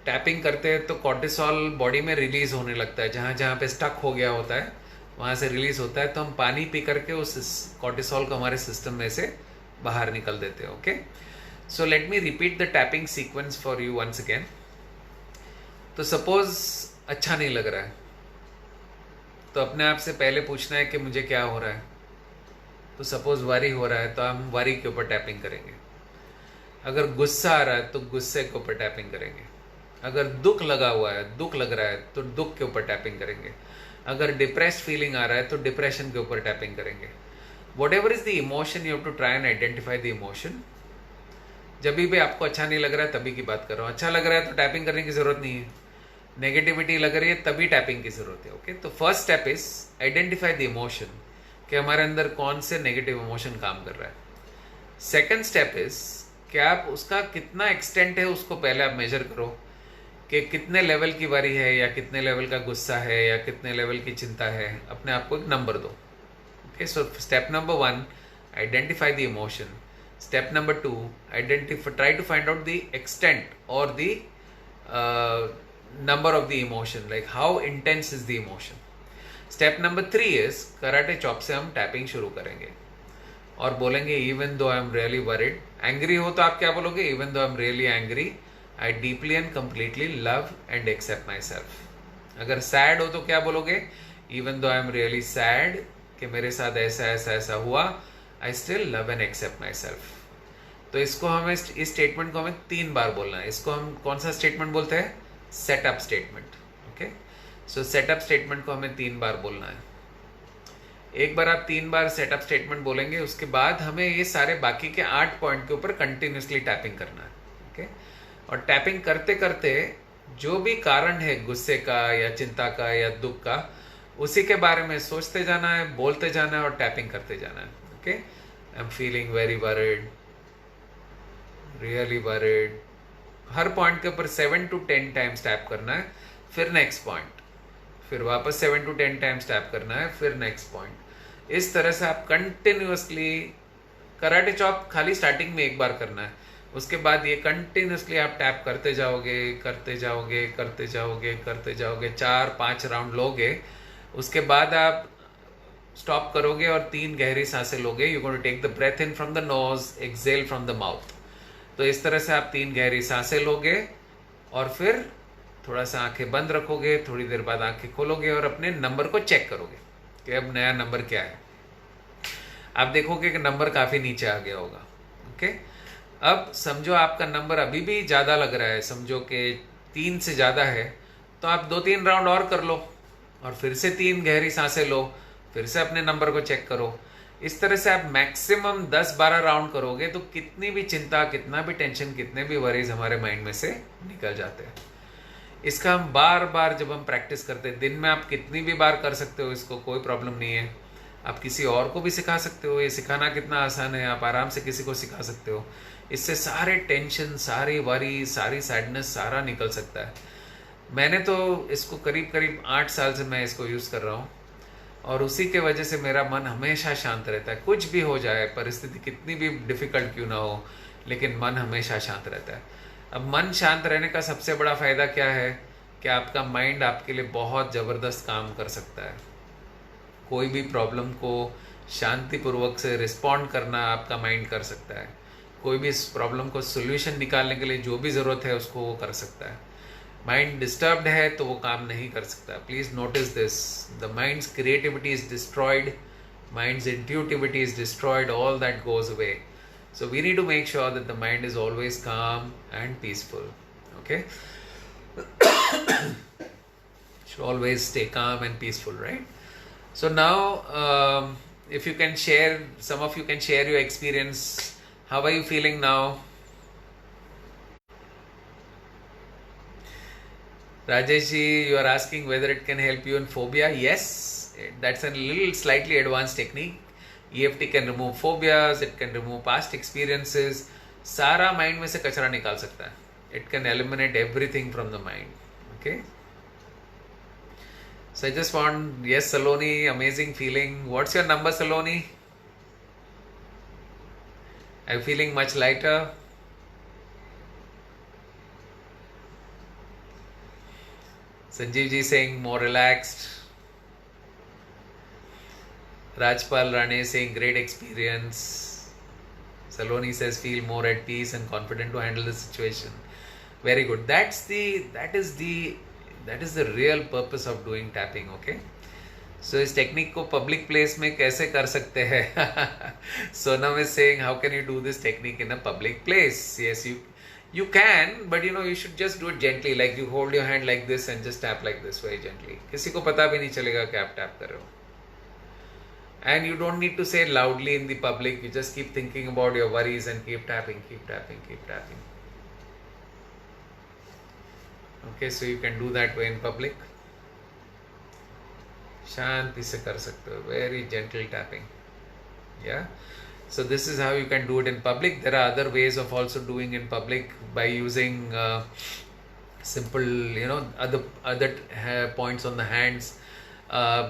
टैपिंग करते हैं तो कॉर्टिसोल बॉडी में रिलीज होने लगता है, जहाँ जहाँ पे स्टक हो गया होता है वहाँ से रिलीज होता है. तो हम पानी पी करके उस कॉर्टिसोल को हमारे सिस्टम में से बाहर निकल देते हैं, okay? So let me repeat the tapping sequence for you once again. तो सपोज अच्छा नहीं लग रहा है तो अपने आप से पहले पूछना है कि मुझे क्या हो रहा है. तो सपोज वरी हो रहा है तो हम वरी के ऊपर टैपिंग करेंगे. अगर गुस्सा आ रहा है तो गुस्से के ऊपर टैपिंग करेंगे. अगर दुख लगा हुआ है, दुख लग रहा है तो दुख के ऊपर टैपिंग करेंगे. अगर डिप्रेस्ड फीलिंग आ रहा है तो डिप्रेशन के ऊपर टैपिंग करेंगे. Whatever is the emotion you have to try and identify the emotion. जब भी आपको अच्छा नहीं लग रहा है तभी की बात कर रहा हूँ. अच्छा लग रहा है तो टैपिंग करने की जरूरत नहीं है. नेगेटिविटी लग रही है तभी टैपिंग की जरूरत है, ओके? तो first step is identify the emotion, कि हमारे अंदर कौन से नेगेटिव इमोशन काम कर रहा है. सेकंड स्टेप इज कि आप उसका कितना एक्सटेंट है उसको पहले आप मेजर करो, कि कितने लेवल की वरी है या कितने लेवल का गुस्सा है या कितने लेवल की चिंता है. अपने आप को एक नंबर दो, okay? So step number 1, identify the emotion. Step number 2, identify, try to find out the extent और the number of the emotion, like how intense is the emotion. Step number 3 is karate chop से हम tapping शुरू करेंगे और बोलेंगे even though I am really worried. Angry हो तो आप क्या बोलोगे? even though I am really angry, I deeply and completely love and accept myself. अगर सैड हो तो क्या बोलोगे? even though I am really sad, कि मेरे साथ ऐसा ऐसा ऐसा हुआ, I still love and accept myself. तो इसको हमें, इस स्टेटमेंट को हमें 3 बार बोलना है. इसको हम कौन सा स्टेटमेंट बोलते हैं? Setup statement, okay? So setup statement को हमें 3 बार बोलना है. एक बार आप 3 बार सेटअप स्टेटमेंट बोलेंगे, उसके बाद हमें ये सारे बाकी के 8 पॉइंट के ऊपर कंटिन्यूसली टैपिंग करना है। ओके, और टैपिंग करते करते जो भी कारण है गुस्से का या चिंता का या दुख का, उसी के बारे में सोचते जाना है, बोलते जाना है और टैपिंग करते जाना है। Okay, I am feeling very worried, really worried. Her point के ऊपर 7 to 10 टाइम्स टैप करना है, फिर नेक्स्ट पॉइंट, फिर वापस 7 to 10 टाइम्स टैप करना है, फिर नेक्स्ट पॉइंट। इस तरह से आप कंटिन्यूसली, कराटे चॉप खाली स्टार्टिंग में एक बार करना है, उसके बाद ये कंटिन्यूसली आप टैप करते जाओगे, करते जाओगे, करते जाओगे, करते जाओगे, 4-5 राउंड लोगे। उसके बाद आप स्टॉप करोगे और 3 गहरी सांसें लोगे। You going to take the breath in from the nose, exhale from the mouth. तो इस तरह से आप 3 गहरी सांसें लोगे और फिर थोड़ा सा आंखें बंद रखोगे, थोड़ी देर बाद आंखें खोलोगे और अपने नंबर को चेक करोगे कि अब नया नंबर क्या है। आप देखोगे कि नंबर काफी नीचे आ गया होगा। ओके, अब समझो आपका नंबर अभी भी ज्यादा लग रहा है, समझो कि 3 से ज्यादा है, तो आप 2-3 राउंड और कर लो और फिर से 3 गहरी सांसें लो, फिर से अपने नंबर को चेक करो। इस तरह से आप मैक्सिमम 10-12 राउंड करोगे तो कितनी भी चिंता, कितना भी टेंशन, कितने भी वरीज हमारे माइंड में से निकल जाते हैं। इसका हम बार बार जब हम प्रैक्टिस करते हैं, दिन में आप कितनी भी बार कर सकते हो, इसको कोई प्रॉब्लम नहीं है। आप किसी और को भी सिखा सकते हो, ये सिखाना कितना आसान है, आप आराम से किसी को सिखा सकते हो। इससे सारे टेंशन, सारी वरी, सारी सैडनेस, सारा निकल सकता है। मैंने तो इसको करीब करीब 8 साल से मैं इसको यूज़ कर रहा हूँ और उसी के वजह से मेरा मन हमेशा शांत रहता है। कुछ भी हो जाए, परिस्थिति कितनी भी डिफ़िकल्ट क्यों ना हो, लेकिन मन हमेशा शांत रहता है। अब मन शांत रहने का सबसे बड़ा फ़ायदा क्या है कि आपका माइंड आपके लिए बहुत ज़बरदस्त काम कर सकता है। कोई भी प्रॉब्लम को शांतिपूर्वक से रिस्पॉन्ड करना आपका माइंड कर सकता है। कोई भी इस प्रॉब्लम को सोल्यूशन निकालने के लिए जो भी ज़रूरत है उसको वो कर सकता है। माइंड डिस्टर्ब्ड है तो वो काम नहीं कर सकता। Please notice this, the mind's creativity is destroyed, mind's intuitivity is destroyed, all that goes away. So we need to make sure that the mind is always calm and peaceful. Okay, should always stay calm and peaceful, right? So now if you can share, some of you can share your experience. How are you feeling now? Rajesh ji, you are asking whether it can help you in phobia. Yes, that's a little slightly advanced technique. EFT can remove phobias, it can remove past experiences. सारा mind में से कचरा निकाल सकता है. It can eliminate everything from the mind. Okay. So I just want, yes, Saloni, amazing feeling. What's your number, Saloni? Are you feeling much lighter? Sanjeev ji saying more relaxed. Rajpal Rane saying great experience. Saloni says feel more at peace and confident to handle the situation. Very good. That is the real purpose of doing tapping. Okay. So इस technique को public place में कैसे कर सकते हैं? Sonam is saying how can you do this technique in a public place? Yes, you can, but you should just do it gently. Like you hold your hand like this and just tap like this very gently. किसी को पता भी नहीं चलेगा कि आप tap कर रहे हो. And you don't need to say it loudly in the public. You just keep thinking about your worries and keep tapping, keep tapping, keep tapping. Okay, so you can do that way in public. Shanti se kar sakte ho. Very gentle tapping. Yeah. So this is how you can do it in public. There are other ways of also doing in public by using simple, other points on the hands.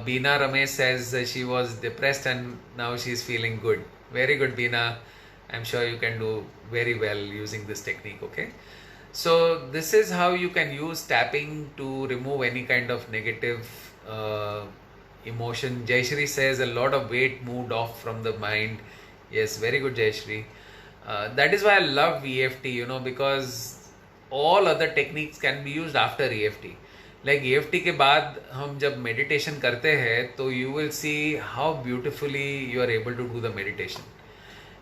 Beena Ramesh says she was depressed and now she's feeling good. Very good, Beena. I'm sure you can do very well using this technique. Okay, so this is how you can use tapping to remove any kind of negative emotion. Jayashri says a lot of weight moved off from the mind. Yes, very good, Jayashri. That is why I love EFT, because all other techniques can be used after EFT. Like EFT के बाद हम जब meditation करते हैं तो you will see how beautifully you are able to do the meditation.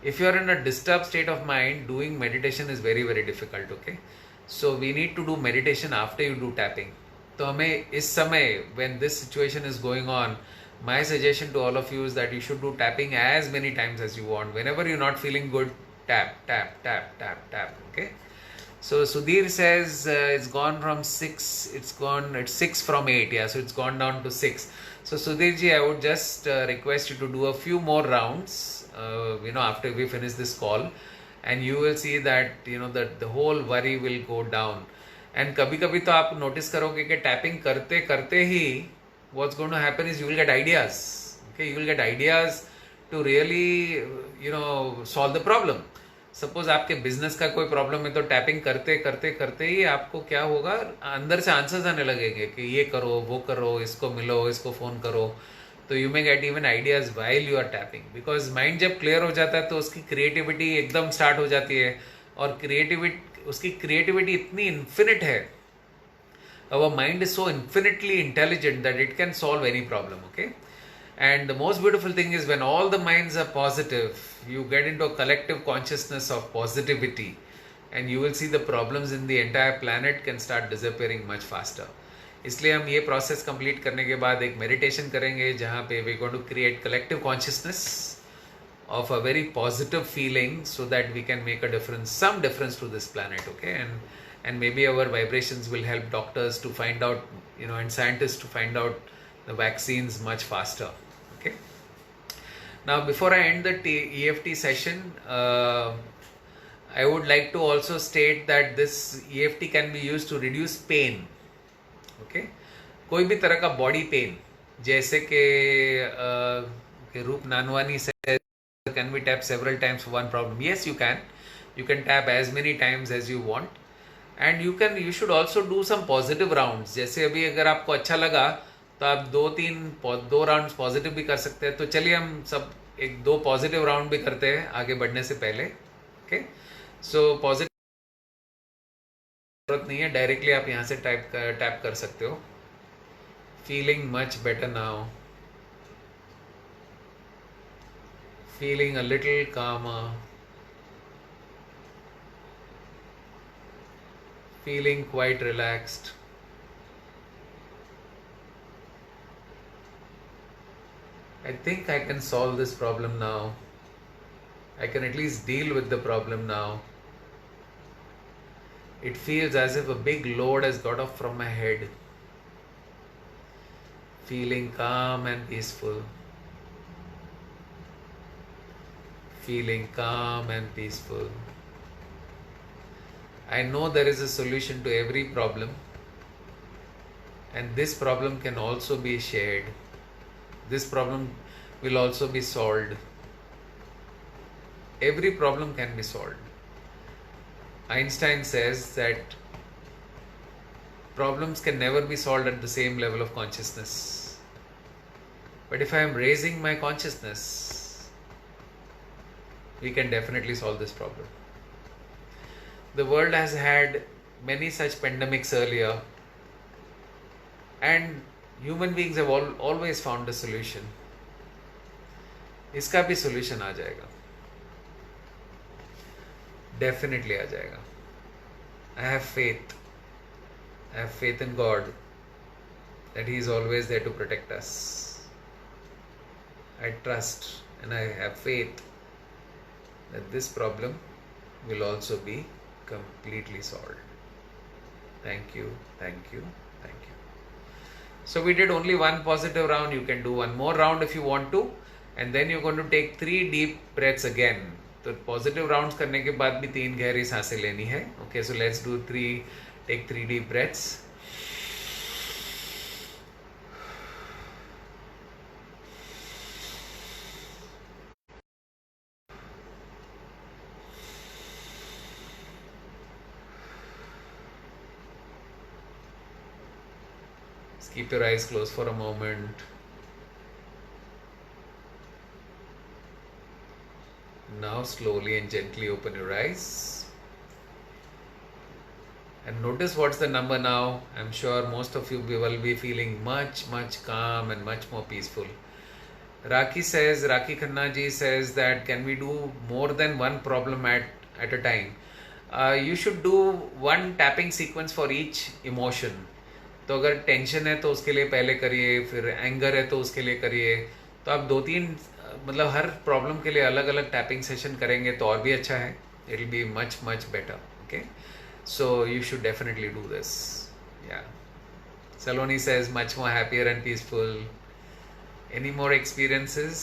If you are in a disturbed state of mind, doing meditation is very very difficult. Okay, so we need to do meditation after you do tapping. तो हमें इस समय when this situation is going on, My suggestion to all of you is that you should do tapping as many times as you want. Whenever you're not feeling good, tap, tap, tap, tap, tap. Okay. So Sudhir says it's gone from 6. It's 6 from 8. Yeah. So it's gone down to 6. So Sudhirji, I would just request you to do a few more rounds. After we finish this call, and you will see that that the whole worry will go down. And कभी कभी तो आप notice करोगे कि tapping करते करते ही what's going to happen is you will get ideas. Okay, you will get ideas to really solve the problem. Suppose आपके business का कोई प्रॉब्लम है तो टैपिंग करते करते करते ही आपको क्या होगा, अंदर से आंसर्स आने लगेंगे कि ये करो, वो करो, इसको मिलो, इसको फोन करो. तो you may get even ideas while you are tapping, because mind जब क्लियर हो जाता है तो उसकी क्रिएटिविटी एकदम स्टार्ट हो जाती है. और उसकी क्रिएटिविटी इतनी इन्फिनिट है. Our mind is so infinitely intelligent that it can solve any problem, okay? And the most beautiful thing is when all the minds are positive, you get into a collective consciousness of positivity, and you will see the problems in the entire planet can start disappearing much faster. इसलिए हम ये process complete करने के बाद एक meditation करेंगे जहाँ पे we going to create collective consciousness of a very positive feeling so that we can make a difference, some difference to this planet, okay? And maybe our vibrations will help doctors to find out, and scientists to find out the vaccines much faster, okay? Now, before I end the EFT session, I would like to also state that this EFT can be used to reduce pain, okay? कोई भी तरह का body pain, जैसे कि रूप नानवानी से can we tap several times for one problem? Yes, you can. You can tap as many times as you want, and you should also do some positive rounds. जैसे अभी अगर आपको अच्छा लगा तो आप 2 राउंड्स पॉजिटिव भी कर सकते हैं. तो चलिए हम सब 2 पॉजिटिव राउंड भी करते हैं आगे बढ़ने से पहले. ओके, सो पॉजिटिव जरूरत नहीं है, डायरेक्टली आप यहाँ से टैप कर सकते हो. Feeling much better now, feeling a little calmer, feeling quite relaxed. I think I can solve this problem now. I can at least deal with the problem now. It feels as if a big load has got off from my head. Feeling calm and peaceful. Feeling calm and peaceful. I know there is a solution to every problem, and this problem can also be shared. This problem will also be solved. Every problem can be solved. Einstein says that problems can never be solved at the same level of consciousness. But if I am raising my consciousness, we can definitely solve this problem. The world has had many such pandemics earlier, and human beings have always found a solution. इसका भी solution आ जाएगा, definitely आ जाएगा. I have faith. I have faith in God that He is always there to protect us. I trust and I have faith that this problem will also be completely solved. Thank you, thank you, thank you. So we did only one positive round. You can do one more round if you want to, and then you're going to take 3 deep breaths again. तो positive rounds करने के बाद भी 3 गहरी सांसें लेनी है. Okay, so let's do 3 deep breaths. Keep your eyes closed for a moment. Now slowly and gently open your eyes. And notice what's the number now. I'm sure most of you will be feeling much, much calm and much more peaceful. Rakhi Khanna ji says that can we do more than one problem at a time? You should do one tapping sequence for each emotion. तो अगर tension है तो उसके लिए पहले करिए, फिर anger है तो उसके लिए करिए। तो आप 2-3 मतलब हर प्रॉब्लम के लिए अलग अलग टैपिंग सेशन करेंगे तो और भी अच्छा है, it will be much much better. Okay, so you should definitely do this. या Saloni says much more happier and peaceful. Any more experiences?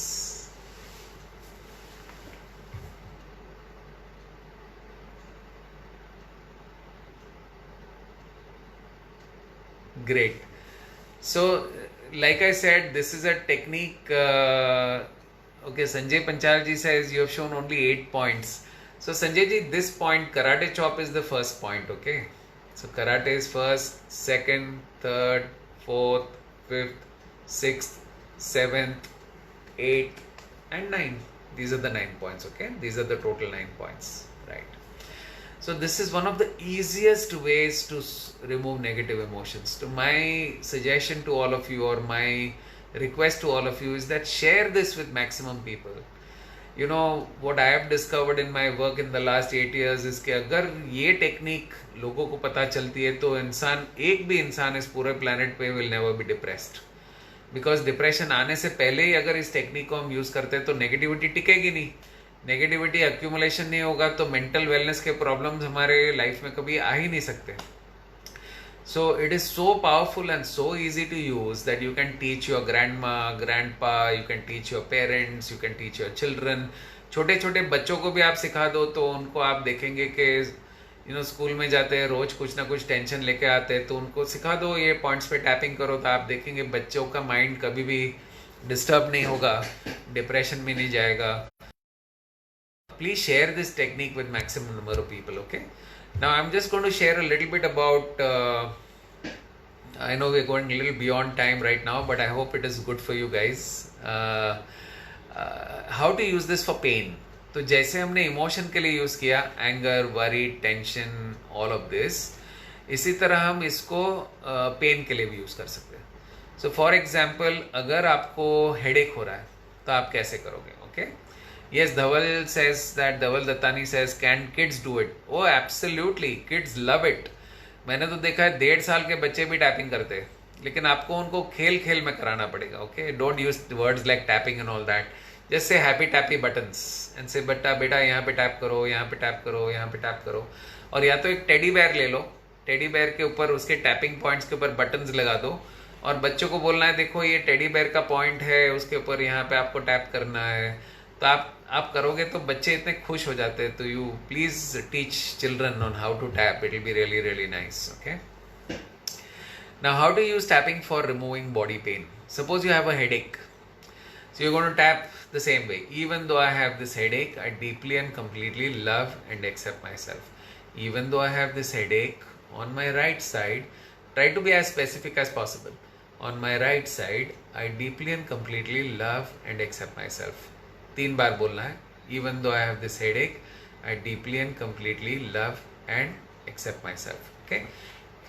Great. So, like I said, this is a technique. Okay, Sanjay Panchal ji says you have shown only 8 points. So, Sanjay ji, this point, karate chop, is the first point. Okay, so karate is first, second, third, fourth, fifth, sixth, seventh, eighth, and 9. These are the 9 points. Okay, these are the total 9 points, right? So this is one of the easiest ways to remove negative emotions. So my suggestion to all of you, or my request to all of you, is that share this with maximum people. You know what I have discovered in my work in the last 8 years is कि अगर ये technique लोगों को पता चलती है तो इंसान, एक भी इंसान इस पूरे प्लैनेट पे will never be depressed. Because depression आने से पहले ही अगर इस टेक्निक को हम यूज करते हैं तो नेगेटिविटी टिकेगी नहीं, नेगेटिविटी एक्यूमुलेशन नहीं होगा, तो मेंटल वेलनेस के प्रॉब्लम्स हमारे लाइफ में कभी आ ही नहीं सकते। So it is so powerful and so easy to use that you can teach your grandma, grandpa, you can teach your parents, you can teach your children. छोटे छोटे बच्चों को भी आप सिखा दो तो उनको आप देखेंगे कि स्कूल में जाते हैं, रोज कुछ ना कुछ टेंशन लेके आते हैं, तो उनको सिखा दो ये पॉइंट्स पे टैपिंग करो, तो आप देखेंगे बच्चों का माइंड कभी भी डिस्टर्ब नहीं होगा, डिप्रेशन में नहीं जाएगा। Please share this technique with maximum number of people. Okay, now I am just going to share a little bit about, I know we're going a little beyond time right now, but I hope it is good for you guys. How to use this for pain. तो जैसे हमने emotion के लिए use किया, anger, worry, tension, all of this, इसी तरह हम इसको पेन के लिए भी यूज़ कर सकते हैं। सो फॉर एग्जाम्पल, अगर आपको हेडेक हो रहा है तो आप कैसे करोगे? Okay, yes, Dhaval says that, Dhaval Dattani says, can kids do it? Oh absolutely, kids love it. मैंने तो देखा है 1.5 साल के बच्चे भी टैपिंग करते हैं, लेकिन आपको उनको खेल खेल में कराना पड़ेगा। Okay, don't use words like tapping and all that, just say happy tappy buttons and say बेटा यहाँ पे टैप करो, यहाँ पे टैप करो, यहाँ पे टैप करो। और या तो एक टेडी बेयर ले लो, टेडी बेयर के ऊपर उसके टैपिंग पॉइंट्स के ऊपर बटन्स लगा दो, और बच्चों को बोलना है देखो ये टेडी बेयर का पॉइंट है, उसके ऊपर यहाँ पे आपको टैप करना है। तो आप करोगे तो बच्चे इतने खुश हो जाते हैं। तो you please teach children on how to tap, it will be really really nice. Okay, now how to use tapping for removing body pain. Suppose you have a headache, so you're going to tap the same way. Even though I have this headache, I deeply and completely love and accept myself. Even though I have this headache on my right side, try to be as specific as possible. On my right side, I deeply and completely love and accept myself. 3 बार बोलना है। Even though I have this headache, I deeply and completely love and accept myself. Okay?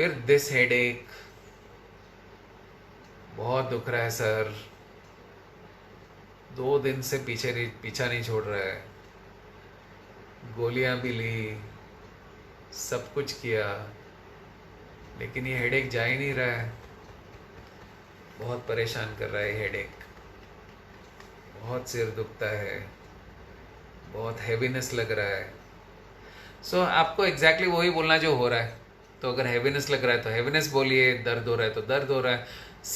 फिर this headache, बहुत दुख रहा है sir, 2 दिन से पीछा नहीं छोड़ रहा है, गोलियां भी ली, सब कुछ किया, लेकिन ये हेडेक जा ही नहीं रहा है, बहुत परेशान कर रहा है हेडेक, बहुत सिर दुखता है, बहुत हैवीनेस लग रहा है। सो आपको एग्जैक्टली वही बोलना जो हो रहा है। तो अगर हैवीनेस लग रहा है तो हैवीनेस बोलिए, दर्द हो रहा है तो दर्द हो रहा है।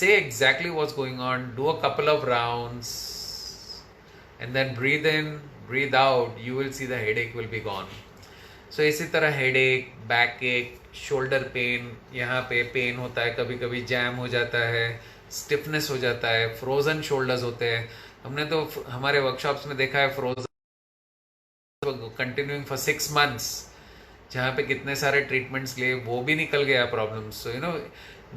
से exactly what's going on, do a couple of rounds and then breathe in, breathe out, you will see the headache will be gone. So इसी तरह headache, backache, shoulder pain, यहाँ पे पेन होता है, कभी कभी जैम हो जाता है, stiffness हो जाता है, frozen shoulders होते हैं। हमने तो हमारे वर्कशॉप्स में देखा है frozen continuing for 6 months, जहाँ पे कितने सारे ट्रीटमेंट्स लिए, वो भी निकल गया problems. So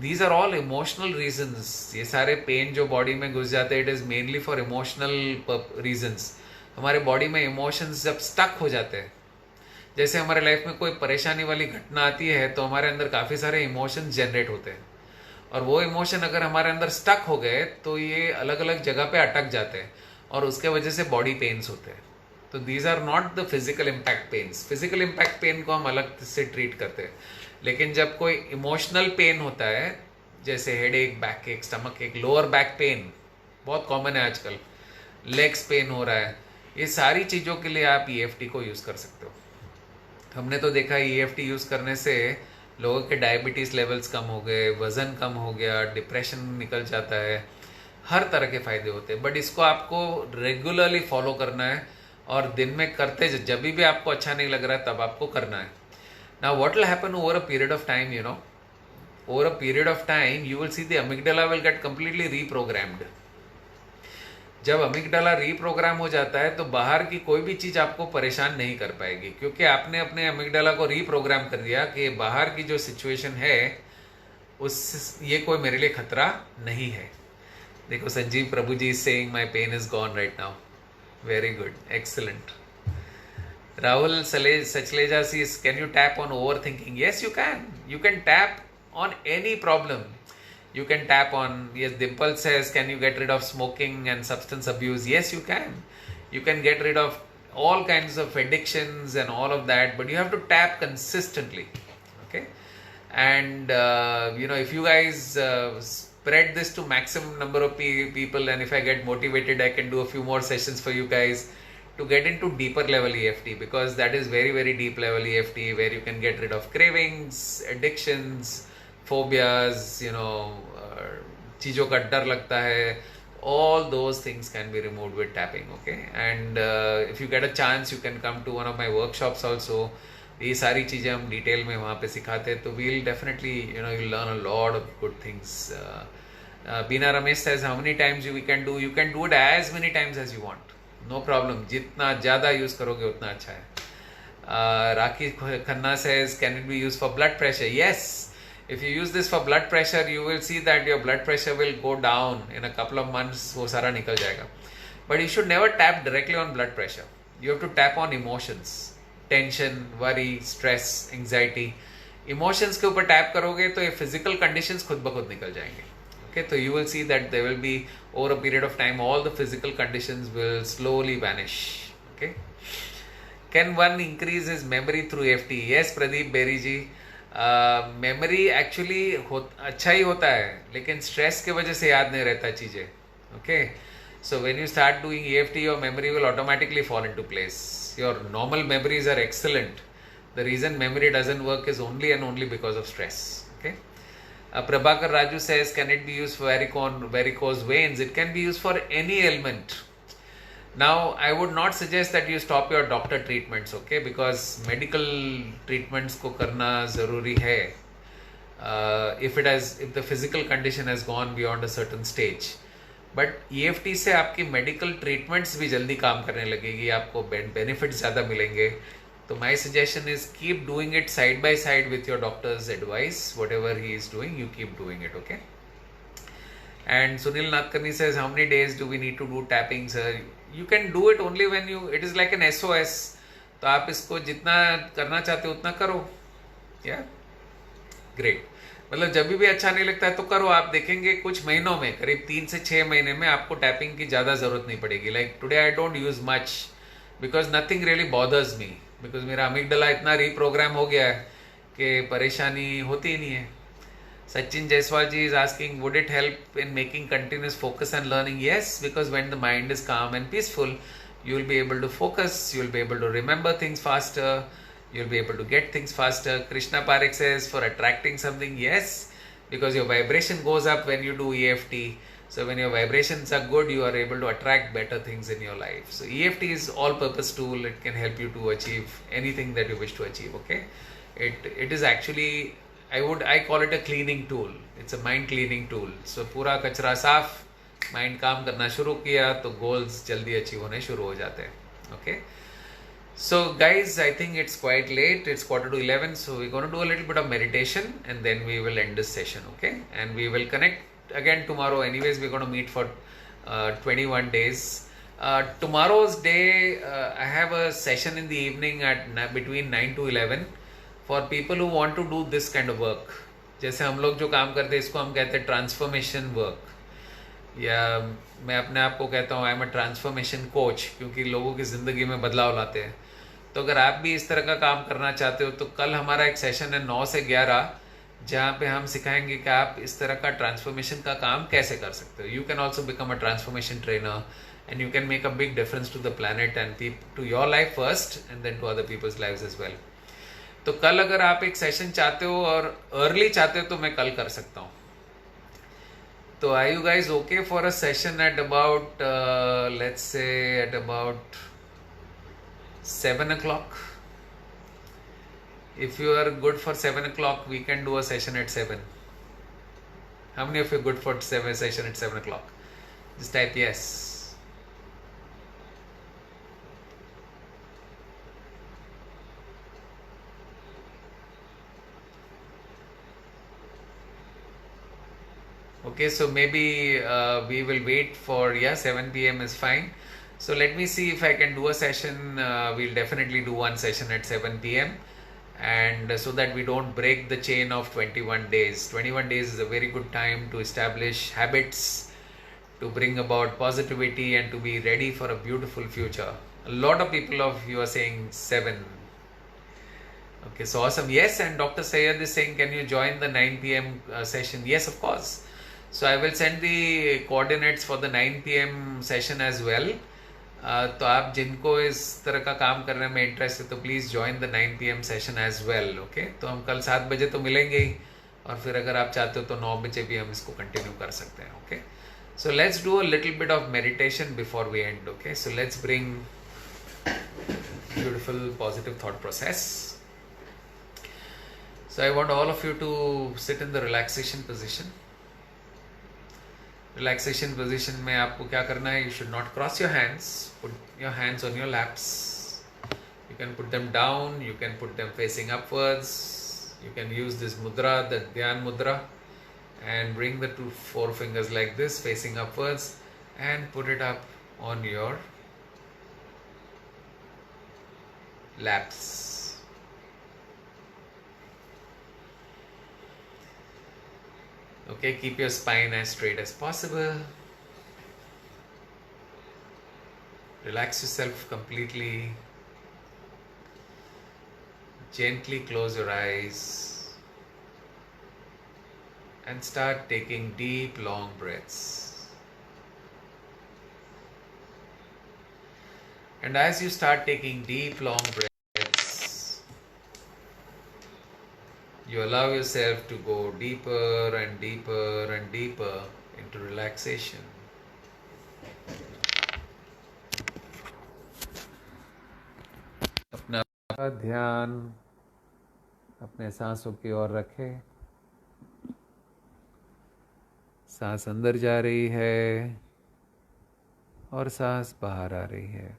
these are all emotional reasons. ये सारे पेन जो बॉडी में घुस जाते हैं, it is mainly for emotional reasons. हमारे बॉडी में इमोशंस जब स्टक हो जाते हैं, जैसे हमारे लाइफ में कोई परेशानी वाली घटना आती है तो हमारे अंदर काफ़ी सारे इमोशंस जनरेट होते हैं, और वो इमोशन अगर हमारे अंदर स्टक हो गए तो ये अलग अलग जगह पे अटक जाते हैं, और उसके वजह से बॉडी पेन्स होते हैं। तो these are not the physical impact pains. Physical impact pain को हम अलग से ट्रीट करते हैं, लेकिन जब कोई इमोशनल पेन होता है, जैसे हेड एक, बैक एक, स्टमक एक, लोअर बैक पेन बहुत कॉमन है आजकल, लेग्स पेन हो रहा है, ये सारी चीज़ों के लिए आप ईएफटी को यूज़ कर सकते हो। हमने तो देखा ईएफटी यूज़ करने से लोगों के डायबिटीज़ लेवल्स कम हो गए, वज़न कम हो गया, डिप्रेशन निकल जाता है, हर तरह के फ़ायदे होते हैं। बट इसको आपको रेगुलरली फॉलो करना है और दिन में करते, जब भी आपको अच्छा नहीं लग रहा है तब आपको करना है। Now what will happen over a period of time, over a period of time you will see the amygdala will get completely reprogrammed. जब अमिगडाला रीप्रोग्राम हो जाता है तो बाहर की कोई भी चीज़ आपको परेशान नहीं कर पाएगी, क्योंकि आपने अपने अमिगडाला को रीप्रोग्राम कर दिया कि बाहर की जो सिचुएशन है उस ये कोई मेरे लिए खतरा नहीं है। देखो Sanjeev Prabhu ji saying my pen is gone right now, very good, excellent. Rahul सचलेजा sees, can you tap on overthinking? Yes, you can. You can tap on any problem. You can tap on, yes, Dimple says, can you get rid of smoking and substance abuse? Yes, you can. You can get rid of all kinds of addictions and all of that, but you have to tap consistently. Okay? And, if you guys spread this to maximum number of people, and if I get motivated, I can do a few more sessions for you guys to get into deeper level EFT, because that is very, very deep level EFT where you can get rid of cravings, addictions, phobias, चीज़ों का डर लगता है, all those things can be removed with tapping. Okay, and if you get a chance you can come to one of my workshops also. ये सारी चीज़ें हम detail में वहाँ पे सिखाते हैं, तो we'll definitely you'll learn a lot of good things. Beena Ramesh says, how many times you can do it as many times as you want, no problem. जितना ज़्यादा यूज़ करोगे उतना अच्छा है। राखी Khanna says, can it be used for blood pressure? Yes. If you use this for blood pressure, you will see that your blood pressure will go down in a couple of months. वो सारा निकल जाएगा। But you should never tap directly on blood pressure. You have to tap on emotions, tension, worry, stress, anxiety. Emotions के ऊपर tap करोगे तो ये physical conditions खुद ब खुद निकल जाएंगे। Okay, so you will see that there will be, over a period of time, all the physical conditions will slowly vanish. Okay. Can one increase his memory through EFT? Yes, Pradeep Berry ji. Memory actually अच्छा ही होता है, लेकिन stress के वजह से याद नहीं रहता चीज़ें। Okay, so when you start doing EFT your memory will automatically fall into place. Your normal memories are excellent. The reason memory doesn't work is only and only because of stress. Okay, Prabhakar Raju says, can it be used for varicose veins? It can be used for any ailment. Now, I would not suggest that you stop your doctor treatments, okay? Because medical treatments को करना ज़रूरी है. If the physical condition has gone beyond a certain stage. But EFT से आपकी medical treatments भी जल्दी काम करने लगेगी, आपको benefits ज़्यादा मिलेंगे. So my suggestion is keep doing it side by side with your doctor's advice. Whatever he is doing, you keep doing it, okay? And Sunil Nadkarni says, how many days do we need to do tapping, sir? You can do it only when it is like an SOS. तो आप इसको जितना करना चाहते हो उतना करो, या ग्रेट। मतलब जब भी अच्छा नहीं लगता है तो करो। आप देखेंगे कुछ महीनों में, करीब 3 से 6 महीने में आपको टैपिंग की ज़्यादा ज़रूरत नहीं पड़ेगी। Like today I don't use much because nothing really bothers me, because मेरा अमिगडाला इतना रीप्रोग्राम हो गया है कि परेशानी होती ही नहीं है। Sachin Jaiswal ji is asking, would it help in making continuous focus and learning? Yes, because when the mind is calm and peaceful, you will be able to focus, you will be able to remember things faster, you will be able to get things faster. Krishna Parekh says, for attracting something, yes, because your vibration goes up when you do EFT. So when your vibrations are good, you are able to attract better things in your life. So EFT is all-purpose tool. It can help you to achieve anything that you wish to achieve, okay? It is actually, I call it a cleaning tool. It's a mind cleaning tool. So पूरा कचरा साफ, mind काम करना शुरू किया तो goals जल्दी achieve होने शुरू हो जाते हैं। Okay, so guys, I think it's quite late. It's 11:15, so we're going to do a little bit of meditation and then we will end this session, okay? And we will connect again tomorrow. Anyways, we're going to meet for 21 days. Tomorrow's day, I have a session in the evening at between 9 to 11. For people who want to do this kind of work. जैसे हम लोग जो काम करते हैं इसको हम कहते हैं ट्रांसफॉर्मेशन वर्क, या मैं अपने आप को कहता हूँ I am a transformation coach, क्योंकि लोगों की ज़िंदगी में बदलाव लाते हैं। तो अगर आप भी इस तरह का काम करना चाहते हो तो कल हमारा एक सेशन है 9 से 11 जहाँ पे हम सिखाएंगे कि आप इस तरह का ट्रांसफॉर्मेशन का काम कैसे कर सकते हो. You can also become a transformation trainer and you can make a big difference to the planet and to your life first and then to other people's lives as well. तो कल अगर आप एक सेशन चाहते हो और early चाहते हो तो मैं कल कर सकता हूँ. तो are you guys okay for a session at about let's say at about 7 o'clock? If you are good for 7 o'clock, we can do a session at 7. How many of you are good for session at 7 o'clock? Just type yes. Okay, so maybe we will wait for 7 p.m. is fine. So let me see if I can do a session. We'll definitely do one session at 7 p.m. and so that we don't break the chain of 21 days. 21 days is a very good time to establish habits, to bring about positivity and to be ready for a beautiful future. A lot of people of you are saying 7. Okay, so awesome. Yes, and Dr. Sayed is saying, can you join the 9 p.m. Session? Yes, of course. So I will send the coordinates for the 9 p.m. session as well. तो आप जिनको इस तरह का काम करने में interest है तो please join the 9 p.m. Session as well. Okay, तो हम कल 7 बजे तो मिलेंगे ही और फिर अगर आप चाहते हो तो 9 बजे भी हम इसको कंटिन्यू कर सकते हैं. Okay, so let's do a little bit of meditation before we end. Okay, so let's bring beautiful positive thought process. So I want all of you to sit in the relaxation position. Relaxation position में आपको क्या करना है? You should not cross your hands. Put your hands on your laps. You can put them down. You can put them facing upwards. You can use this mudra, the Dhyan mudra, and bring the 4 fingers like this facing upwards and put it up on your laps. Okay, keep your spine as straight as possible. Relax yourself completely. Gently close your eyes and start taking deep, long breaths. And as you start taking deep, long breaths, you allow yourself to go deeper and deeper and deeper into relaxation. अपना ध्यान अपने सांसों की ओर रखें. सांस अंदर जा रही है और सांस बाहर आ रही है.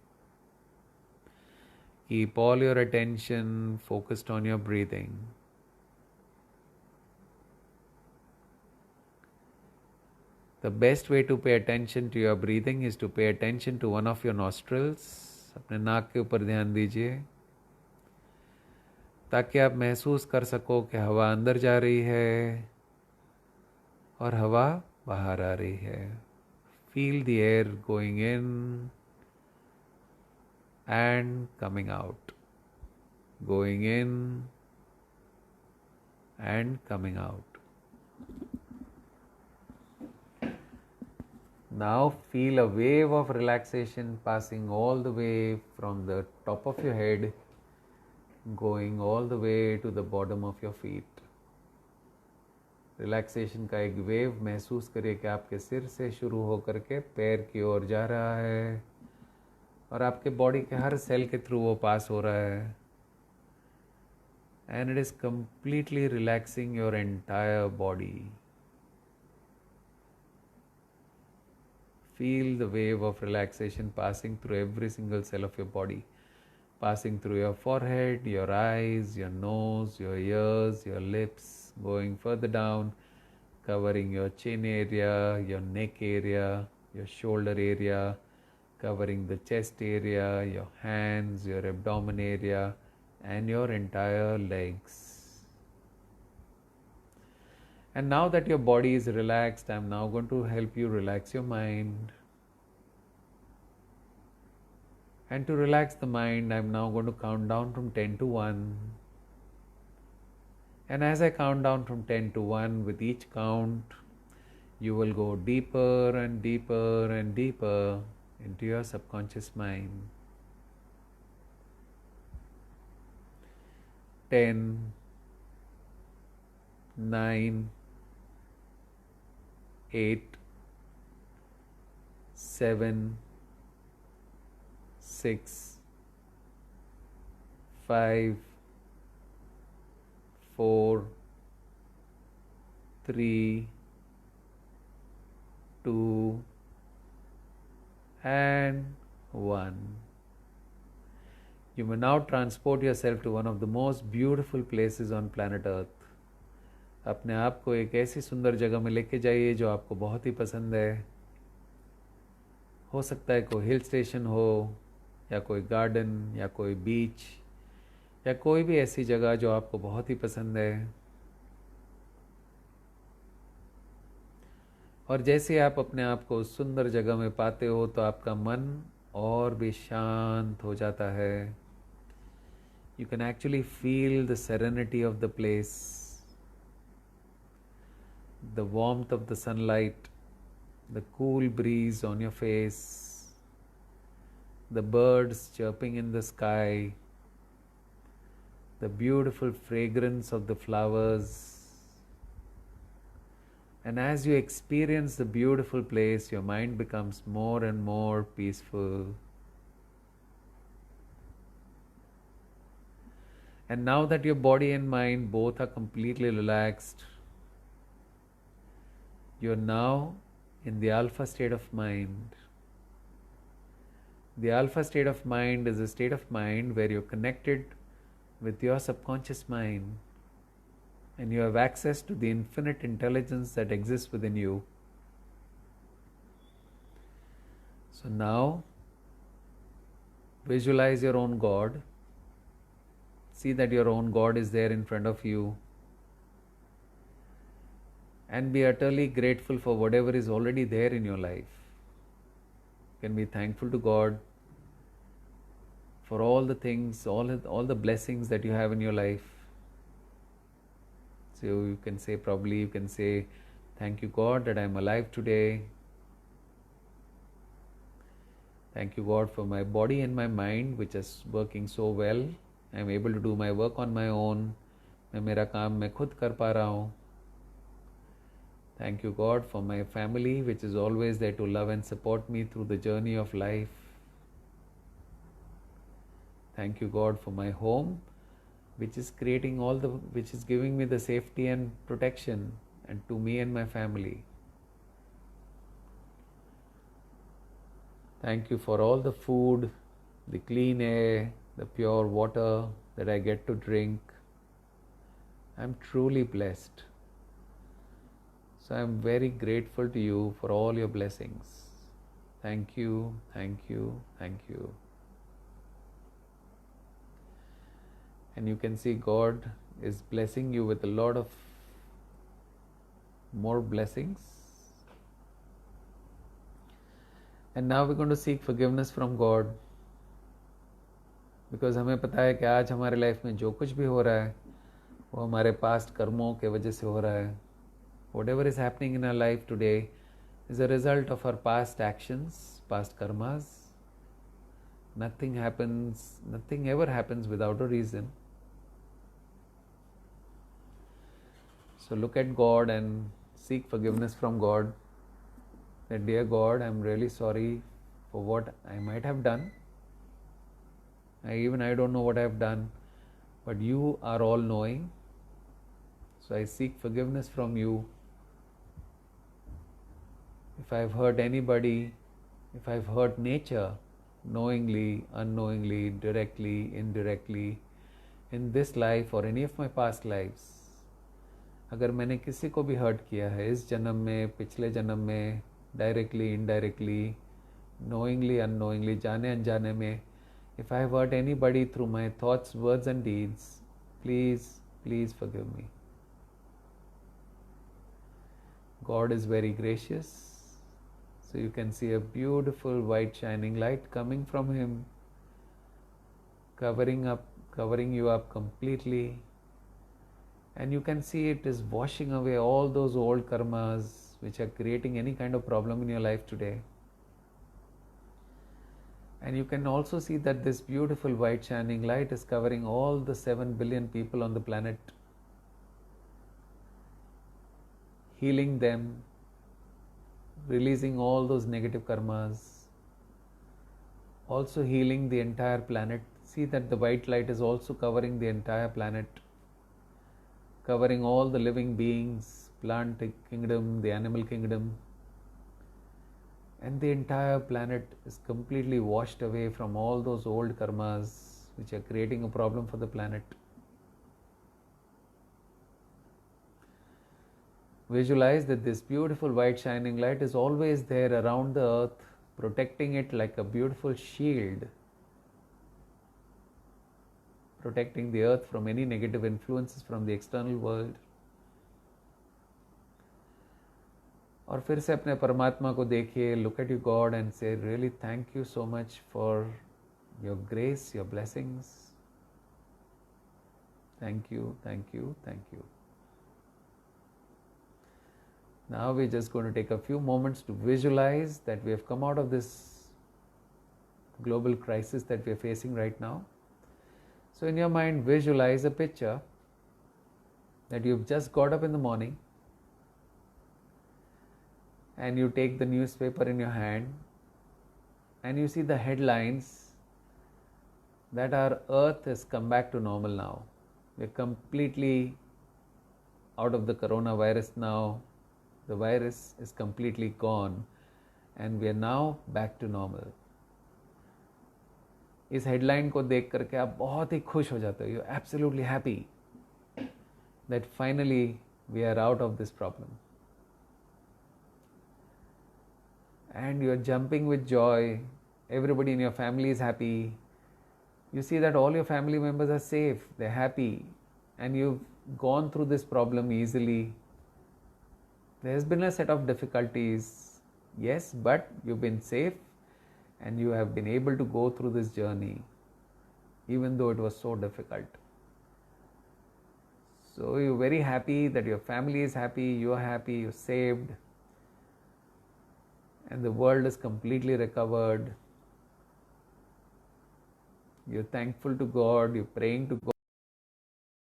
Keep all your attention focused on your breathing. The best way to pay attention to your breathing is to pay attention to one of your nostrils. अपने नाक के ऊपर ध्यान दीजिए ताकि आप महसूस कर सको कि हवा अंदर जा रही है और हवा बाहर आ रही है. Feel the air going in and coming out. Going in and coming out. Now feel a wave of relaxation passing all the way from the top of your head, going all the way to the bottom of your feet. Relaxation का एक wave महसूस करिए कि आपके सिर से शुरू होकर के पैर की ओर जा रहा है और आपके बॉडी के हर सेल के थ्रू वो पास हो रहा है. And it is completely relaxing your entire body. Feel the wave of relaxation passing through every single cell of your body, passing through your forehead, your eyes, your nose, your ears, your lips, going further down, covering your chin area, your neck area, your shoulder area, covering the chest area, your hands, your abdomen area, and your entire legs. And now that your body is relaxed, I'm now going to help you relax your mind. And to relax the mind, I'm now going to count down from 10 to 1. And as I count down from 10 to 1, with each count, you will go deeper and deeper and deeper into your subconscious mind. 10, 9, 8, 7, 6, 5, 4, 3, 2, and 1. You may now transport yourself to one of the most beautiful places on planet Earth. अपने आप को एक ऐसी सुंदर जगह में लेके जाइए जो आपको बहुत ही पसंद है. हो सकता है कोई हिल स्टेशन हो, या कोई गार्डन, या कोई बीच, या कोई भी ऐसी जगह जो आपको बहुत ही पसंद है. और जैसे आप अपने आप को उस सुंदर जगह में पाते हो तो आपका मन और भी शांत हो जाता है. You can actually feel the serenity of the place, the warmth of the sunlight, the cool breeze on your face, the birds chirping in the sky, the beautiful fragrance of the flowers. And as you experience the beautiful place, your mind becomes more and more peaceful. And now that your body and mind both are completely relaxed, you are now in the alpha state of mind. The alpha state of mind is a state of mind where you're connected with your subconscious mind and you have access to the infinite intelligence that exists within you. So now, visualize your own God. See that your own God is there in front of you. And be utterly grateful for whatever is already there in your life. You can be thankful to God for all the things, all the blessings that you have in your life. So you can say, thank you God that I am alive today. Thank you God for my body and my mind which is working so well. I am able to do my work on my own. मैं मेरा काम मैं खुद कर पा रहा हूँ. Thank you God for my family which is always there to love and support me through the journey of life. Thank you God for my home which is which is giving me the safety and protection and to me and my family. Thank you for all the food, the clean air, the pure water that I get to drink. I'm truly blessed. So I'm very grateful to you for all your blessings. Thank you, thank you, thank you. And you can see God is blessing you with a lot of more blessings. And now we're going to seek forgiveness from God. Because हमें पता है कि आज हमारे life में जो कुछ भी हो रहा है वो हमारे पास्ट कर्मों के वजह से हो रहा है. Whatever is happening in our life today is a result of our past actions, past karmas. Nothing ever happens without a reason. So look at God and seek forgiveness from God. That, dear God, I'm really sorry for what I might have done. I don't know what I've done, but you are all knowing. So I seek forgiveness from you. If I've hurt anybody, if I've hurt nature, knowingly, unknowingly, directly, indirectly, in this life or any of my past lives, अगर मैंने किसी को भी hurt किया है इस जन्म में, पिछले जन्म में, डायरेक्टली, इनडायरेक्टली, knowingly, unknowingly, जाने अनजाने में, if I have hurt anybody through my thoughts, words and deeds, please forgive me. God is very gracious. So you can see a beautiful white shining light coming from Him, covering you up completely. And you can see it is washing away all those old karmas which are creating any kind of problem in your life today. And you can also see that this beautiful white shining light is covering all the 7 billion people on the planet, healing them, releasing all those negative karmas, also healing the entire planet. See that the white light is also covering the entire planet, covering all the living beings, plant kingdom, the animal kingdom, and the entire planet is completely washed away from all those old karmas which are creating a problem for the planet. Visualize that this beautiful white shining light is always there around the earth, protecting it like a beautiful shield, protecting the earth from any negative influences from the external world. और फिर से अपने परमात्मा को देखिए, look at your God and say, really thank you so much for your grace, your blessings. Thank you, thank you, thank you. Now we're just going to take a few moments to visualize that we have come out of this global crisis that we are facing right now. So in your mind, visualize a picture that you've just got up in the morning and you take the newspaper in your hand and you see the headlines that our earth has come back to normal now. We're completely out of the coronavirus now. The virus is completely gone and we are now back to normal. इस headline को देख करके आप बहुत ही खुश हो जाते हो. You're absolutely happy that finally we are out of this problem. And you're jumping with joy. Everybody in your family is happy. You see that all your family members are safe, they're happy, and you've gone through this problem easily. There's been a set of difficulties, yes, but you've been safe and you have been able to go through this journey, even though it was so difficult. So you're very happy that your family is happy, you're happy, you're saved, and the world is completely recovered. You're thankful to God, you're praying to God,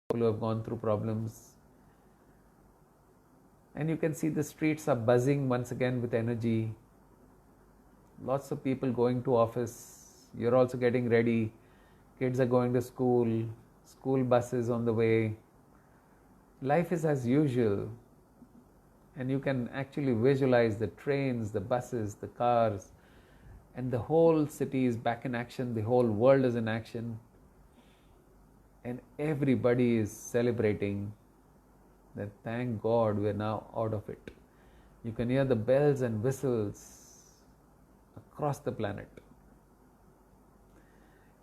people who have gone through problems. And you can see the streets are buzzing once again with energy. Lots of people going to office. You're also getting ready. Kids are going to school. School buses on the way. Life is as usual. And you can actually visualize the trains, the buses, the cars. And the whole city is back in action. The whole world is in action. And everybody is celebrating that thank God we're now out of it. You can hear the bells and whistles across the planet.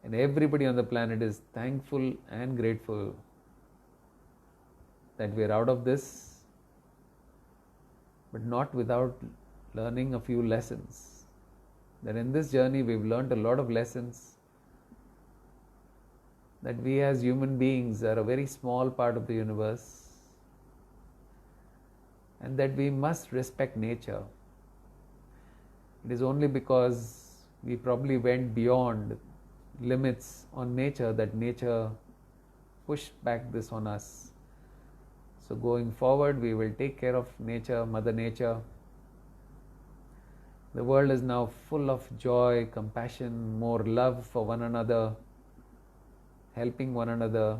And everybody on the planet is thankful and grateful that we're out of this, but not without learning a few lessons. That in this journey we've learned a lot of lessons, that we as human beings are a very small part of the universe, and that we must respect nature. It is only because we probably went beyond limits on nature that nature pushed back this on us. So going forward, we will take care of nature, Mother Nature. The world is now full of joy, compassion, more love for one another, helping one another.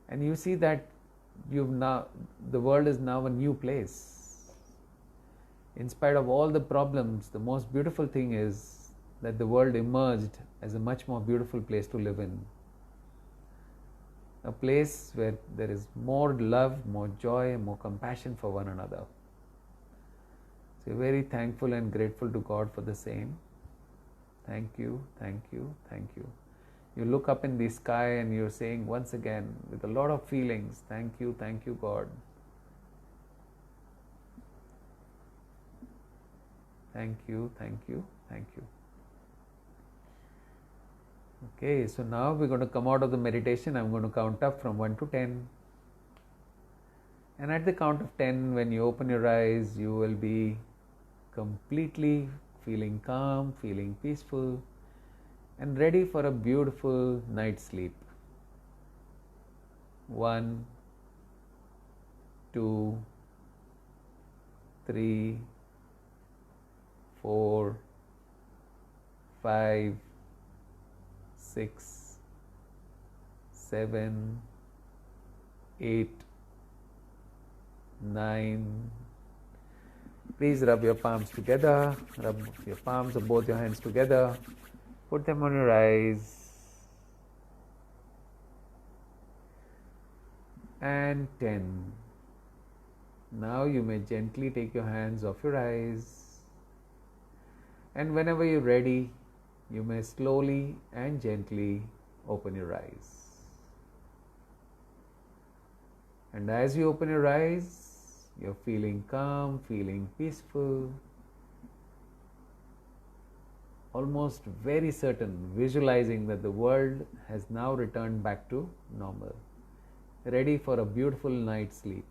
And you see that the world is now a new place. In spite of all the problems, the most beautiful thing is that the world emerged as a much more beautiful place to live in. A place where there is more love, more joy, more compassion for one another. So we're very thankful and grateful to God for the same. Thank you, thank you, thank you. You look up in the sky and you're saying once again with a lot of feelings, thank you, God. Thank you, thank you, thank you. Okay, so now we're going to come out of the meditation. I'm going to count up from 1 to 10. And at the count of 10, when you open your eyes, you will be completely feeling calm, feeling peaceful, and ready for a beautiful night's sleep. 1, 2, 3, 4, 5, 6, 7, 8, 9. Please rub your palms together. Rub your palms of both your hands together. Put them on your eyes. And 10. Now you may gently take your hands off your eyes. And whenever you're ready, you may slowly and gently open your eyes. And as you open your eyes, you're feeling calm, feeling peaceful, almost very certain, visualizing that the world has now returned back to normal, ready for a beautiful night's sleep.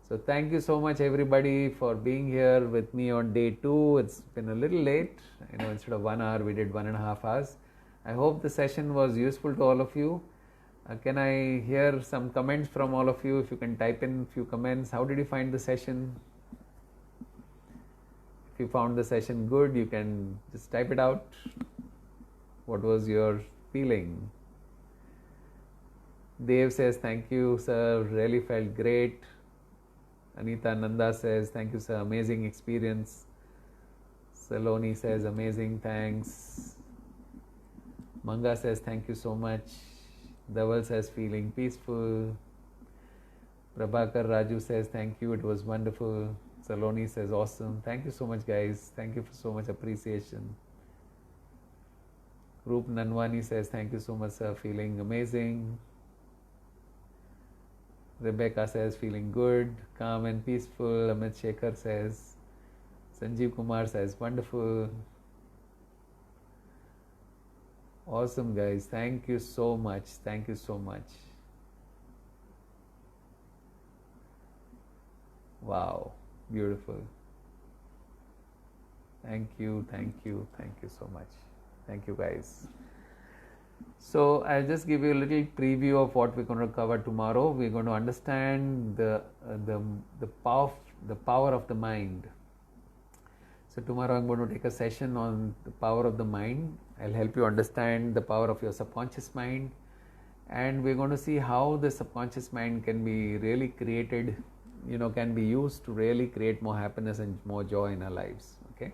So thank you so much everybody for being here with me on day 2. It's been a little late. Instead of 1 hour, we did 1.5 hours. I hope the session was useful to all of you. Can I hear some comments from all of you? If you can type in a few comments. How did you find the session? If you found the session good, you can just type it out. What was your feeling? Dev says, thank you, sir. Really felt great. Anita Nanda says, thank you, sir. Amazing experience. Saloni says, amazing, thanks. Manga says, thank you so much. Dhaval says, feeling peaceful. Prabhakar Raju says, thank you, it was wonderful. Saloni says, awesome. Thank you so much, guys. Thank you for so much appreciation. Roop Nanwani says, thank you so much, sir. Feeling amazing. Rebecca says, feeling good, calm and peaceful. Amit Shekhar says, Sanjeev Kumar says, wonderful. Awesome, guys. Thank you so much. Thank you so much. Wow, beautiful. Thank you, thank you, thank you so much. Thank you, guys. So I'll just give you a little preview of what we're going to cover tomorrow. We're going to understand the power of the mind. So tomorrow I'm going to take a session on the power of the mind. I'll help you understand the power of your subconscious mind, and we're going to see how the subconscious mind can be really created, can be used to really create more happiness and more joy in our lives. Okay.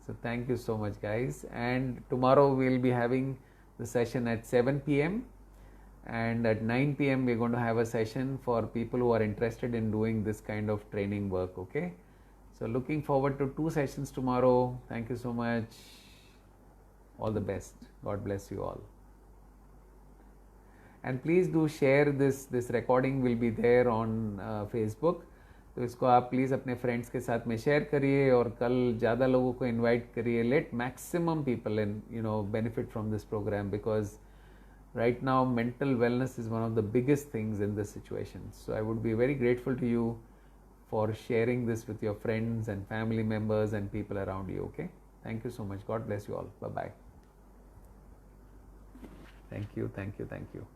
So thank you so much, guys. And tomorrow we'll be having the session at 7 p.m. and at 9 p.m. we're going to have a session for people who are interested in doing this kind of training work. Okay. So looking forward to 2 sessions tomorrow. Thank you so much. All the best. God bless you all. And please do share this recording will be there on Facebook. तो इसको आप please अपने friends के साथ में share करिए और कल ज़्यादा लोगों को इनवाइट करिए. Let maximum people benefit from this program, because right now mental wellness is one of the biggest things in this situation. So I would be very grateful to you for sharing this with your friends and family members and people around you. Okay, thank you so much. God bless you all. Bye bye. Thank you, thank you, thank you.